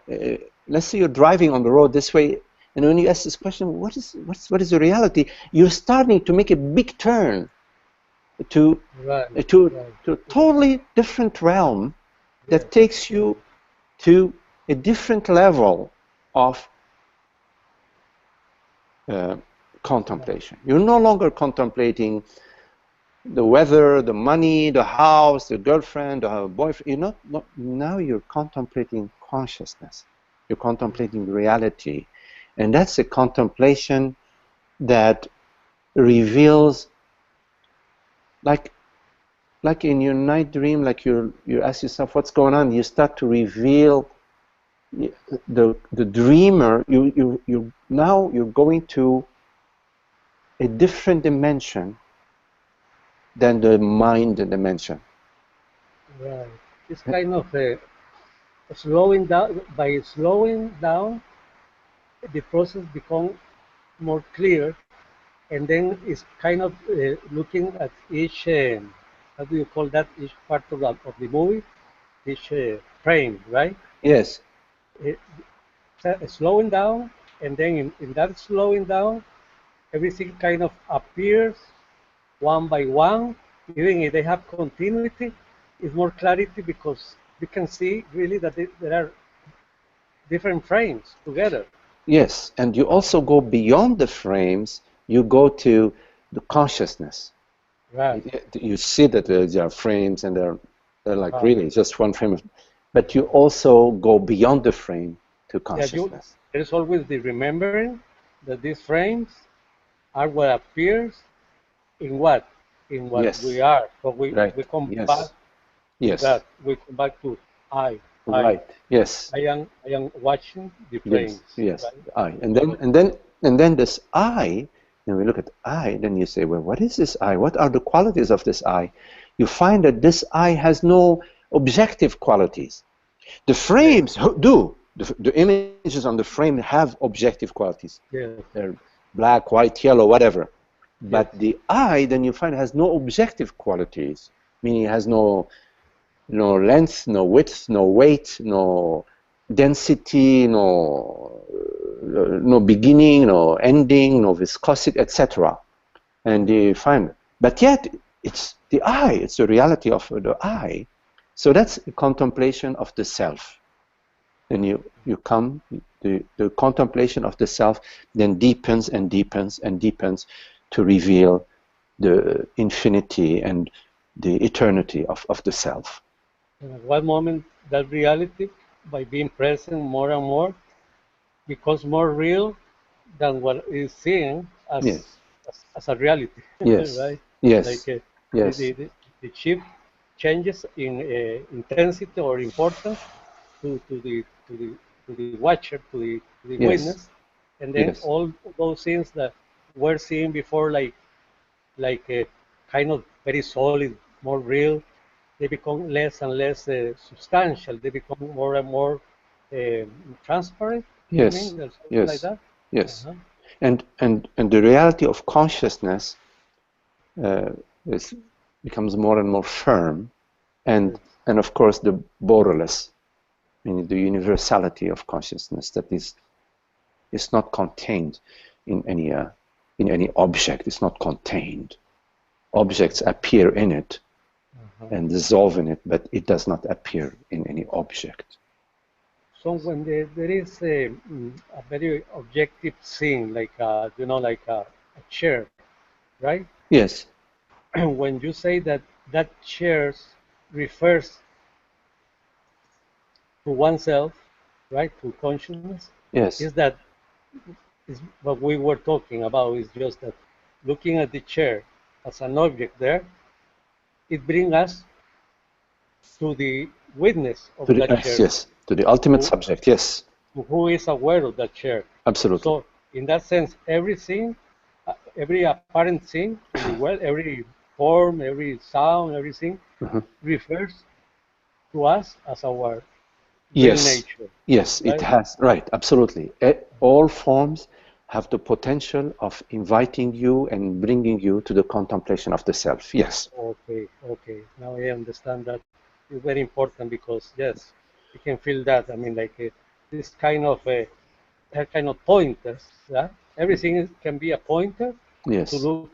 let's say you're driving on the road this way, and when you ask this question, what is the reality? You're starting to make a big turn to a totally different realm that takes you to a different level of contemplation. You're no longer contemplating the weather, the money, the house, the girlfriend, the boyfriend. Now you're contemplating consciousness. You're contemplating reality. And that's a contemplation that reveals, like, like in your night dream, like you ask yourself what's going on, you start to reveal the dreamer. You now you're going to a different dimension than the mind dimension. Right. It's kind of slowing down. By slowing down, the process becomes more clear, and then it's kind of looking at each, how do you call that? Each part of the movie, each frame, right? Yes, It, slowing down, and then in that slowing down, everything kind of appears one by one. Even if they have continuity, it's more clarity because you can see really that there are different frames together. yes, and you also go beyond the frames. You go to the consciousness. Right. You see that there are frames, and they're like Right. really just one frame, but you also go beyond the frame to Yeah, consciousness. there's always the remembering that these frames are what appears in what? In what we Yes, are. So right. we come back Yes, to yes, that. We come back to I, I. right. Yes, I am watching the yes, frames, yes. right? I, So, and then this I. When we look at I, then you say, well, what is this I? What are the qualities of this I? You find that this I has no objective qualities. The yes, frames do. The images on the frame have objective qualities. yes, They're black, white, yellow, whatever. yes, But the I, then you find, has no objective qualities, meaning it has no length, no width, no weight, no density, no beginning, no ending, no viscosity, etc. And you find, but yet it's the I, it's the reality of the I. So that's a contemplation of the self. Then you come, the contemplation of the self then deepens and deepens and deepens to reveal the infinity and the eternity of the self. And at one moment, that reality, by being present more and more, becomes more real than what is seen Yes, as a reality, yes, right? Like yes, the, yes, the, the, the shift changes in intensity or importance to the to the to the watcher, to the yes, witness, and then yes, all those things that were seen before, like kind of very solid, more real, they become less and less substantial. They become more and more transparent. You yes, mean there's something like yes, that? yes. Uh-huh. And the reality of consciousness uh, is, becomes more and more firm, Yes. and of course the borderless, meaning the universality of consciousness that is not contained in any object. It's not contained. Objects appear in it Uh-huh. and dissolve in it, but it does not appear in any object. So when there is a very objective thing, like like a chair, right? Yes, When you say that that chair refers to oneself, right, to consciousness, is yes, that is what we were talking about? Is just that looking at the chair as an object there, it brings us to the witness to of the that yes, chair, yes, to the ultimate who, subject. Yes, who is aware of that chair. absolutely. So in that sense, everything, every apparent thing in the world, every form, every sound, everything Mhm. refers to us as our real Yes, nature, yes, it right? has, right, absolutely. All forms have the potential of inviting you and bringing you to the contemplation of the self. Yes, Okay, okay. Now I understand that. It's very important because yes, you can feel that. I mean, like this kind of that kind of pointers. Yeah, everything can be a pointer to yes, look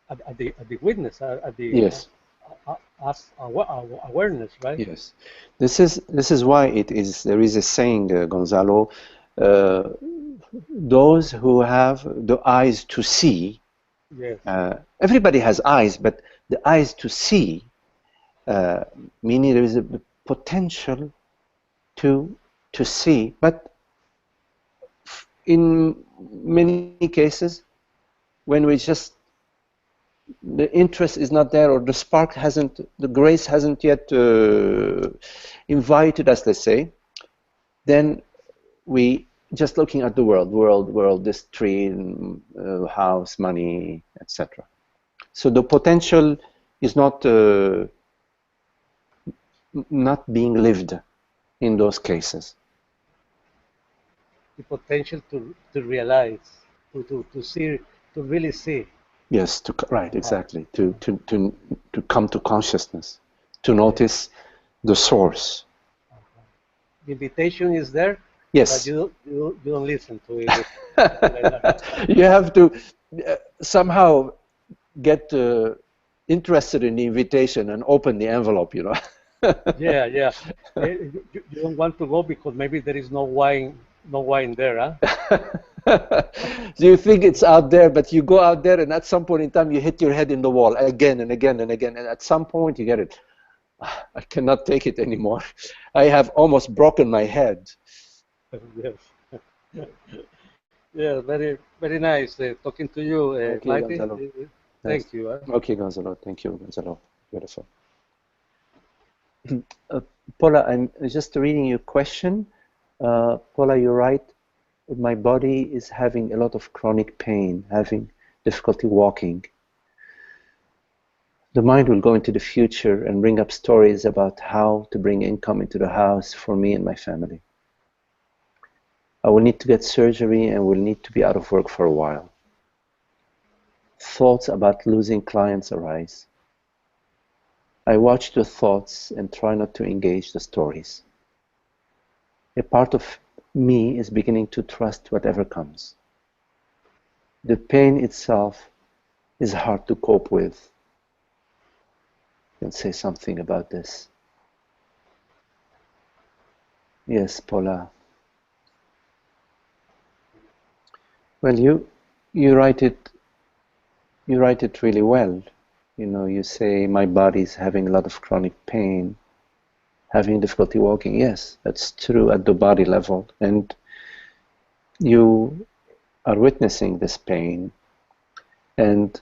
at the witness, at the yes, as awareness, right? yes. This is why it is. There is a saying, Gonzalo. Uh, those who have the eyes to see, Yes. everybody has eyes, but the eyes to see, uh, meaning there is a potential to to see, but in many cases, when we just the interest is not there, or the spark hasn't, the grace hasn't yet invited us, let's say, then we just looking at the world, this tree, house, money, etc. So the potential is not being lived in those cases. The potential to realize, to see, to really see. Yes, right, exactly. To come to consciousness, to notice the source. The invitation is there, Yes. but you don't listen to it. You have to somehow get interested in the invitation and open the envelope, you know. Yeah, yeah. You don't want to go because maybe there is no wine there, huh? So you think it's out there, but you go out there, and at some point in time, you hit your head in the wall again and again and again, and at some point you get it. I cannot take it anymore. I have almost broken my head. Yes. Yeah, very, very nice talking to you, Okay, Mighty. Gonzalo. Thank Nice. you. Okay, Gonzalo. Thank you, Gonzalo. Beautiful. Paula, I'm just reading your question. Paula, you're right. My body is having a lot of chronic pain, having difficulty walking. The mind will go into the future and bring up stories about how to bring income into the house for me and my family. I will need to get surgery and will need to be out of work for a while. Thoughts about losing clients arise. I watch the thoughts and try not to engage the stories. A part of me is beginning to trust whatever comes. The pain itself is hard to cope with. You can say something about this. Yes, Paula. Well, you write it really well. You know, you say my body's having a lot of chronic pain, having difficulty walking. Yes, that's true at the body level, and you are witnessing this pain. And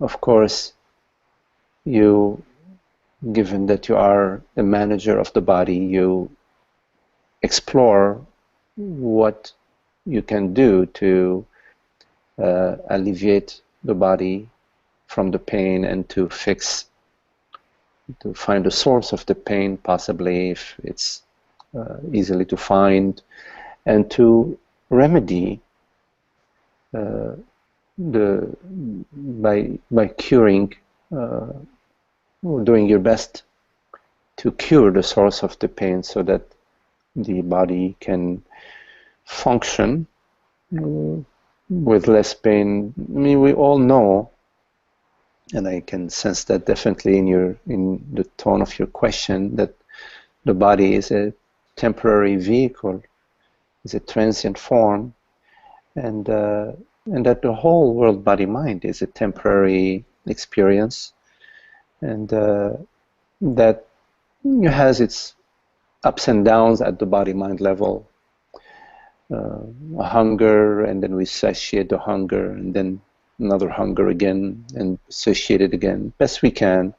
of course, you, given that you are a manager of the body, you explore what you can do to alleviate the body from the pain and to find the source of the pain, possibly if it's easily to find, and to remedy by curing, or doing your best to cure the source of the pain so that the body can function with less pain. I mean, we all know, and I can sense that definitely in the tone of your question, that the body is a temporary vehicle, is a transient form, and that the whole world, body, mind is a temporary experience, and that has its ups and downs at the body mind level. Hunger, and then we satiate the hunger, and then another hunger again, and satiate it again, best we can.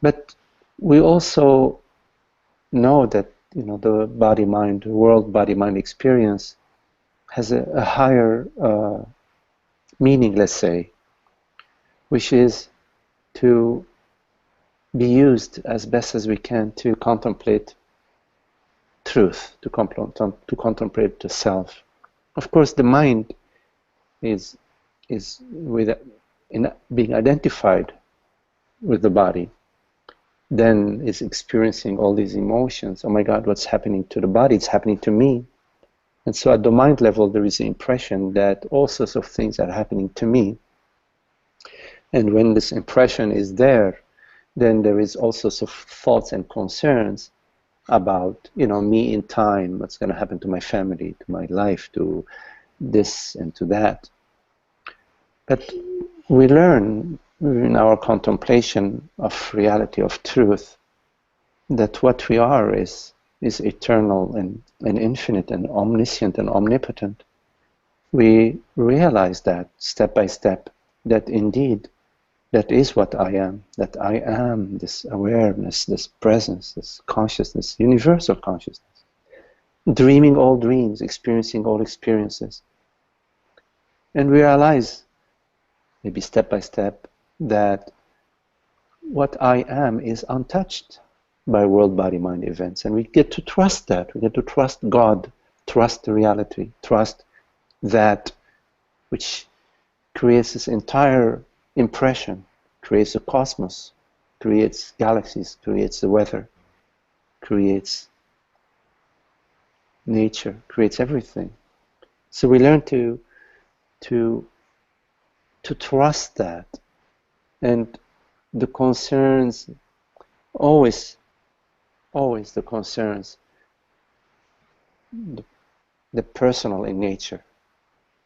But we also know that, you know, the body mind, the world body mind experience has a higher meaning, let's say, which is to be used as best as we can to contemplate truth, to contemplate the self. Of course, the mind is in being identified with the body, then is experiencing all these emotions. Oh my God, what's happening to the body? It's happening to me. And so at the mind level, there is the impression that all sorts of things are happening to me. And when this impression is there, then there is all sorts of thoughts and concerns about, you know, me in time, what's going to happen to my family, to my life, to this and to that. But we learn in our contemplation of reality, of truth, that what we are is eternal and infinite and omniscient and omnipotent. We realize that step by step, that indeed That is what I am. That I am this awareness, this presence, this consciousness, universal consciousness. Dreaming all dreams, experiencing all experiences. And we realize, maybe step by step, that what I am is untouched by world, body, mind events. And we get to trust that. We get to trust God, trust the reality, trust that which creates this entire impression, creates a cosmos, creates galaxies, creates the weather, creates nature, creates everything. So we learn to trust that. And the concerns, always the concerns, the personal in nature,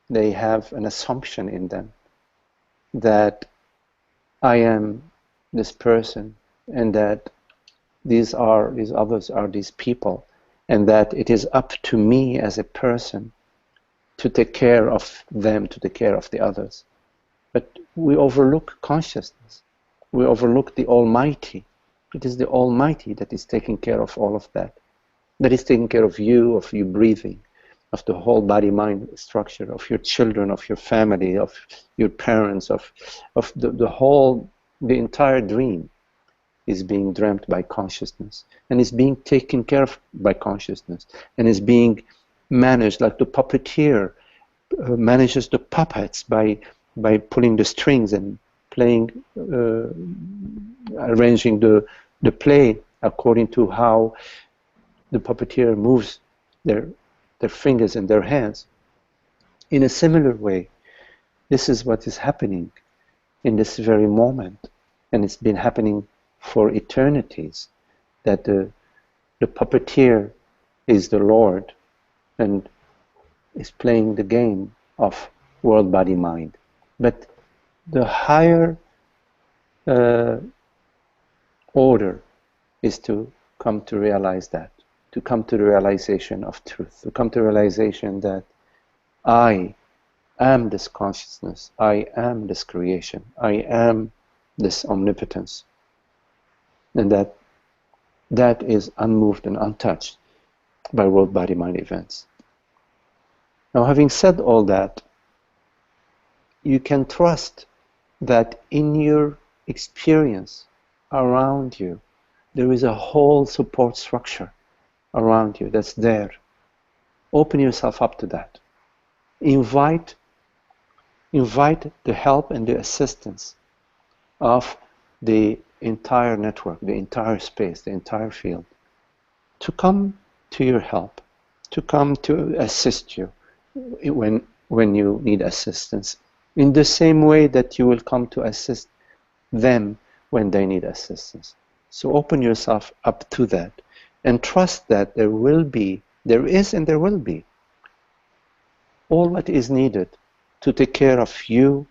they have an assumption in them that I am this person, and that these others are these people, and that it is up to me as a person to take care of them, to take care of the others. But we overlook consciousness. We overlook the Almighty. It is the Almighty that is taking care of all of that. That is taking care of you breathing, of the whole body-mind structure, of your children, of your family, of your parents, of the entire dream is being dreamt by consciousness, and is being taken care of by consciousness, and is being managed like the puppeteer manages the puppets by pulling the strings and playing, arranging the play according to how the puppeteer moves their fingers and their hands. In a similar way, this is what is happening in this very moment, and it's been happening for eternities, that the puppeteer is the Lord and is playing the game of world, body, mind. But the higher order is to come to realize that, to come to the realization of truth, to come to the realization that I am this consciousness, I am this creation, I am this omnipotence, and that is unmoved and untouched by world, body, mind events. Now, having said all that, you can trust that in your experience around you, there is a whole support structure around you that's there. Open yourself up to that. Invite the help and the assistance of the entire network, the entire space, the entire field, to come to your help, to come to assist you when you need assistance, in the same way that you will come to assist them when they need assistance. So open yourself up to that, and trust that there is and there will be all what is needed to take care of you,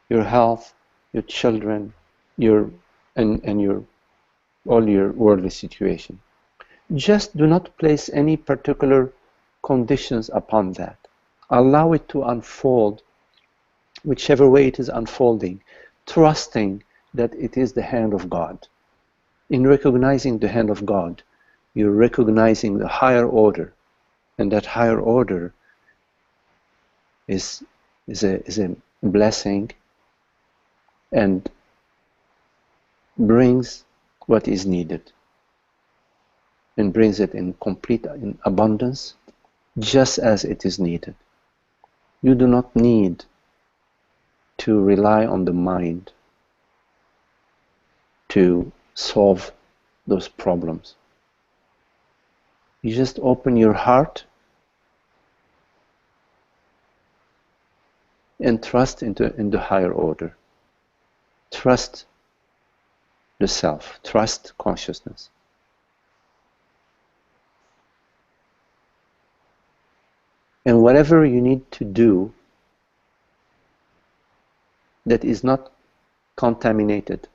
your health, your children, all your worldly situation. Just do not place any particular conditions upon that. Allow it to unfold whichever way it is unfolding, trusting that it is the hand of God. In recognizing the hand of God, you're recognizing the higher order, and that higher order is a blessing and brings what is needed, and brings it in complete in abundance, just as it is needed. You do not need to rely on the mind to solve those problems. You just open your heart and trust in the higher order. Trust the self, trust consciousness. And whatever you need to do that is not contaminated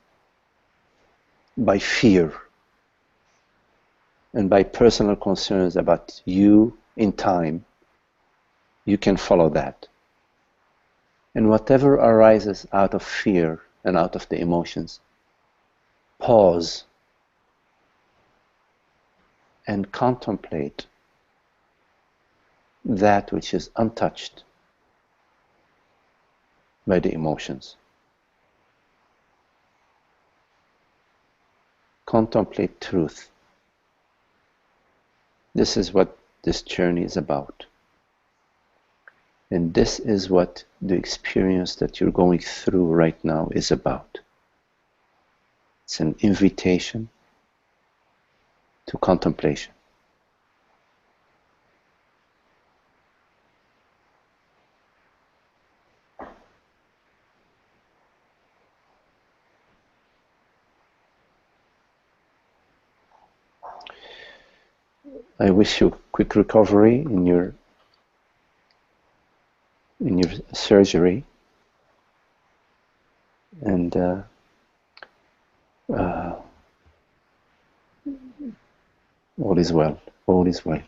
by fear and by personal concerns about you in time, you can follow that. And whatever arises out of fear and out of the emotions. Pause and contemplate that which is untouched by the emotions. Contemplate truth. This is what this journey is about. And this is what the experience that you're going through right now is about. It's an invitation to contemplation. I wish you quick recovery in your surgery, and all is well. All is well.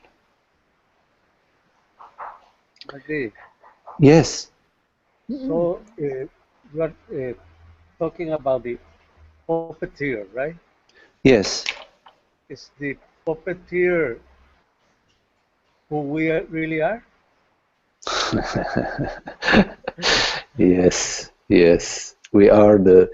Okay. Yes. So you are talking about the puppeteer, right? Yes. Is the puppeteer who we really are? Yes. Yes. We are the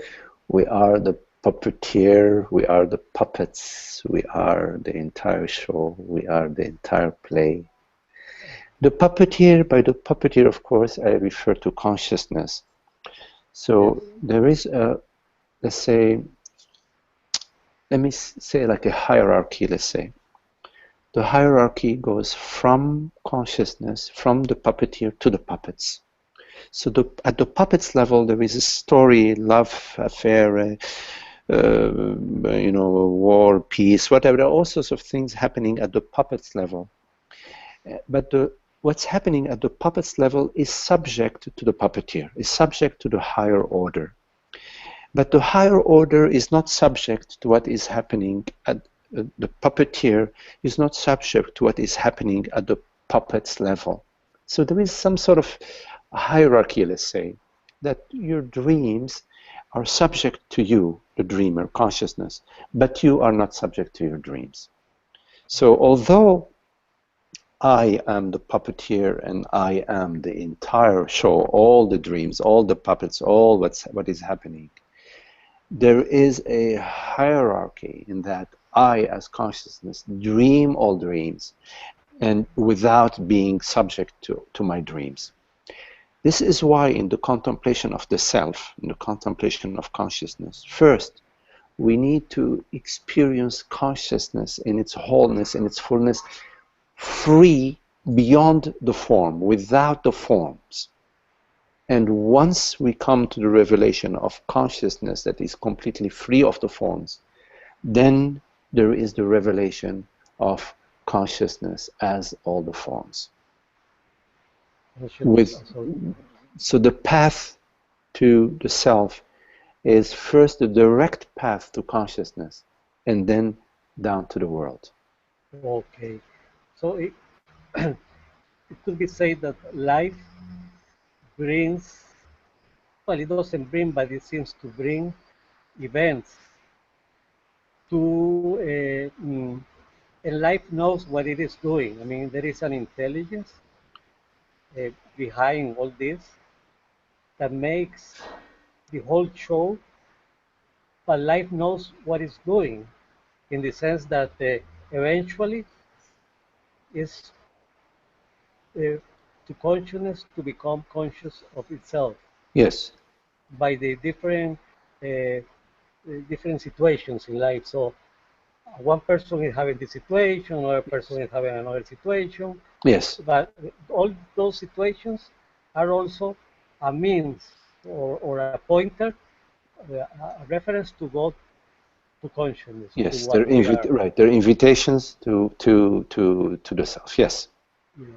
puppeteer. We are the puppets. We are the entire show. We are the entire play. The puppeteer, by the puppeteer, of course, I refer to consciousness. So there is a, let's say, let me say like a hierarchy, let's say. The hierarchy goes from consciousness, from the puppeteer to the puppets. So at the puppets level, there is a story, love, affair, war, peace, whatever. There are all sorts of things happening at the puppets level. But what's happening at the puppets level is subject to the puppeteer, is subject to the higher order. But the higher order is not subject to what is happening at the puppeteer, is not subject to what is happening at the puppets level. So there is some sort of hierarchy, let's say, that your dreams are subject to you, the dreamer, consciousness, but you are not subject to your dreams. So although I am the puppeteer and I am the entire show, all the dreams, all the puppets, all what is happening, there is a hierarchy in that I, as consciousness, dream all dreams and without being subject to my dreams. This is why in the contemplation of the self, in the contemplation of consciousness, first, we need to experience consciousness in its wholeness, in its fullness, free beyond the form, without the forms. And once we come to the revelation of consciousness that is completely free of the forms, then there is the revelation of consciousness as all the forms. So the path to the self is first the direct path to consciousness and then down to the world. Okay. So it could be said that life brings, well, it doesn't bring, but it seems to bring events to, and life knows what it is doing. I mean, there is an intelligence behind all this that makes the whole show, but life knows what it's doing in the sense that eventually is to consciousness to become conscious of itself. Yes. By the different situations in life. So one person is having this situation, another person is having another situation. Yes. But all those situations are also a means or a pointer, a reference to God, to consciousness. Yes, to what right. They're invitations to the self. Yes. Yeah.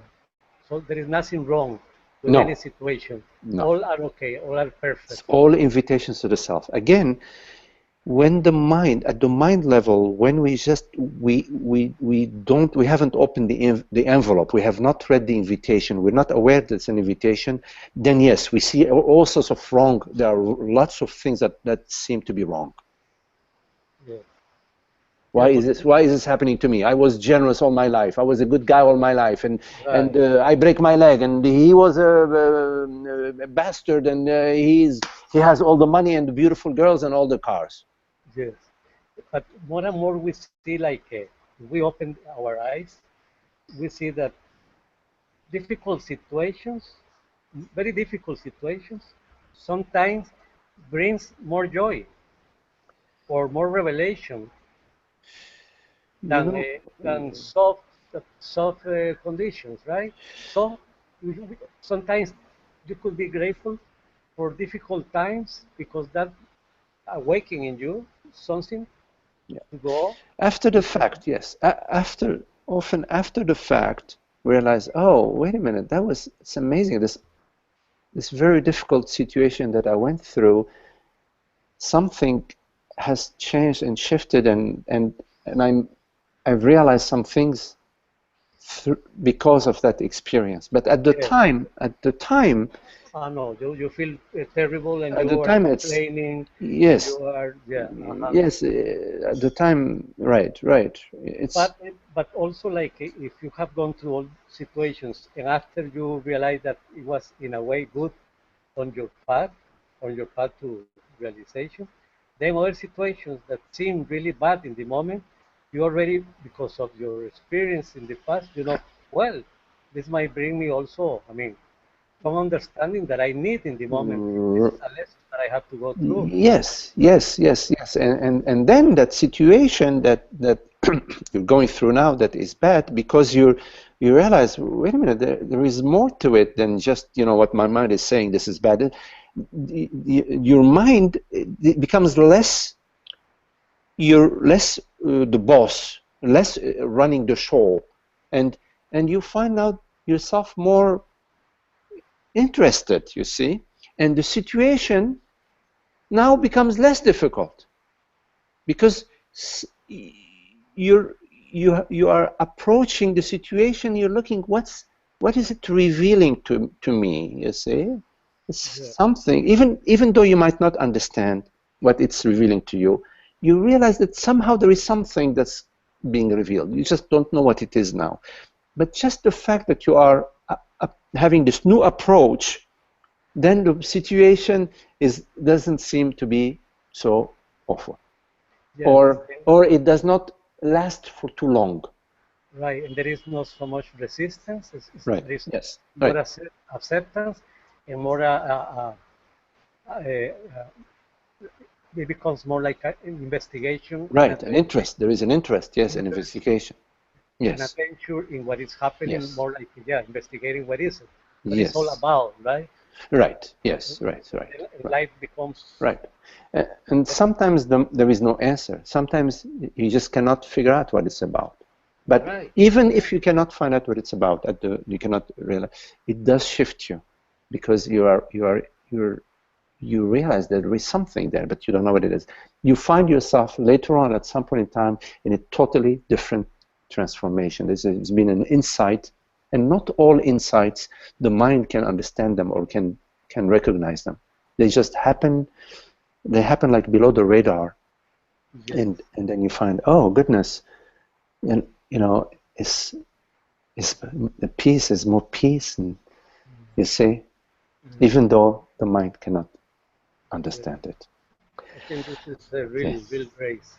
So there is nothing wrong with No. any situation. No. All are okay. All are perfect. It's all invitations to the self. Again, when the mind, at the mind level, when we just we haven't opened the envelope, we have not read the invitation, we're not aware that it's an invitation, then yes, we see all sorts of wrong. There are lots of things that seem to be wrong. Yeah. Why is this happening to me? I was generous all my life. I was a good guy all my life, and I break my leg, and he was a bastard, and he has all the money and the beautiful girls and all the cars. Yes, but more and more we see, like, we open our eyes, we see that difficult situations, very difficult situations, sometimes brings more joy or more revelation than soft conditions, right? So sometimes you could be grateful for difficult times because that awakening in you something to go. After the fact, yes. Often after the fact, realize, oh, wait a minute, it's amazing. This very difficult situation that I went through, something has changed and shifted, and I've realized some things because of that experience. But at the time, no, you feel terrible, and at you the are time complaining. Yes. You are, Yes, at the time, right. It's but also, like, if you have gone through all situations and after you realize that it was in a way good on your path to realization, then other situations that seem really bad in the moment, you already, because of your experience in the past, well, this might bring me also, some understanding that I need in the moment. This is a lesson that I have to go through. Yes. And then that situation that you're going through now that is bad, because you realize, wait a minute, there is more to it than just what my mind is saying, this is bad. Your mind, it becomes less, you're less the boss, less running the show, and you find out yourself more interested, you see, and the situation now becomes less difficult because you are approaching the situation, you're looking, what is it revealing to me, you see. It's something, even though you might not understand what it's revealing to you, you realize that somehow there is something that's being revealed. You just don't know what it is now. But just the fact that you are having this new approach, then the situation doesn't seem to be so awful. Or it does not last for too long. Right, and there is not so much resistance. Right. There is Yes. more Right. acceptance and more. It becomes more like an investigation. Right, an interest. There is an interest. Yes, an investigation. Yes. An adventure in what is happening. Yes. More like investigating what is it. What Yes. it's all about, right? Right. Yes. Right. And life becomes right. And sometimes there is no answer. Sometimes you just cannot figure out what it's about. But even if you cannot find out what it's about, you cannot realize, it does shift you, because you realize that there is something there, but you don't know what it is. You find yourself later on at some point in time in a totally different transformation. There's been an insight, and not all insights the mind can understand them or can recognize them. They just happen. They happen like below the radar, and then you find, oh goodness, and the peace is more peace, and you see, even though the mind cannot understand it. I think this is a real grace.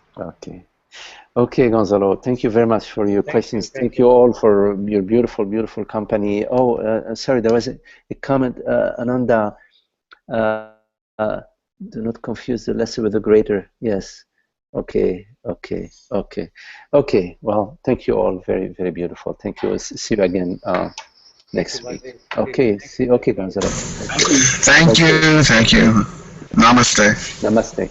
Okay, Gonzalo, thank you very much for your questions. Thank you all for your beautiful, beautiful company. Oh, sorry, there was a comment, Ananda. Do not confuse the lesser with the greater. Yes. Okay. Well, thank you all. Very, very beautiful. Thank you. See you again next week. Okay. Okay, Gonzalo. Thank you. Namaste. Namaste.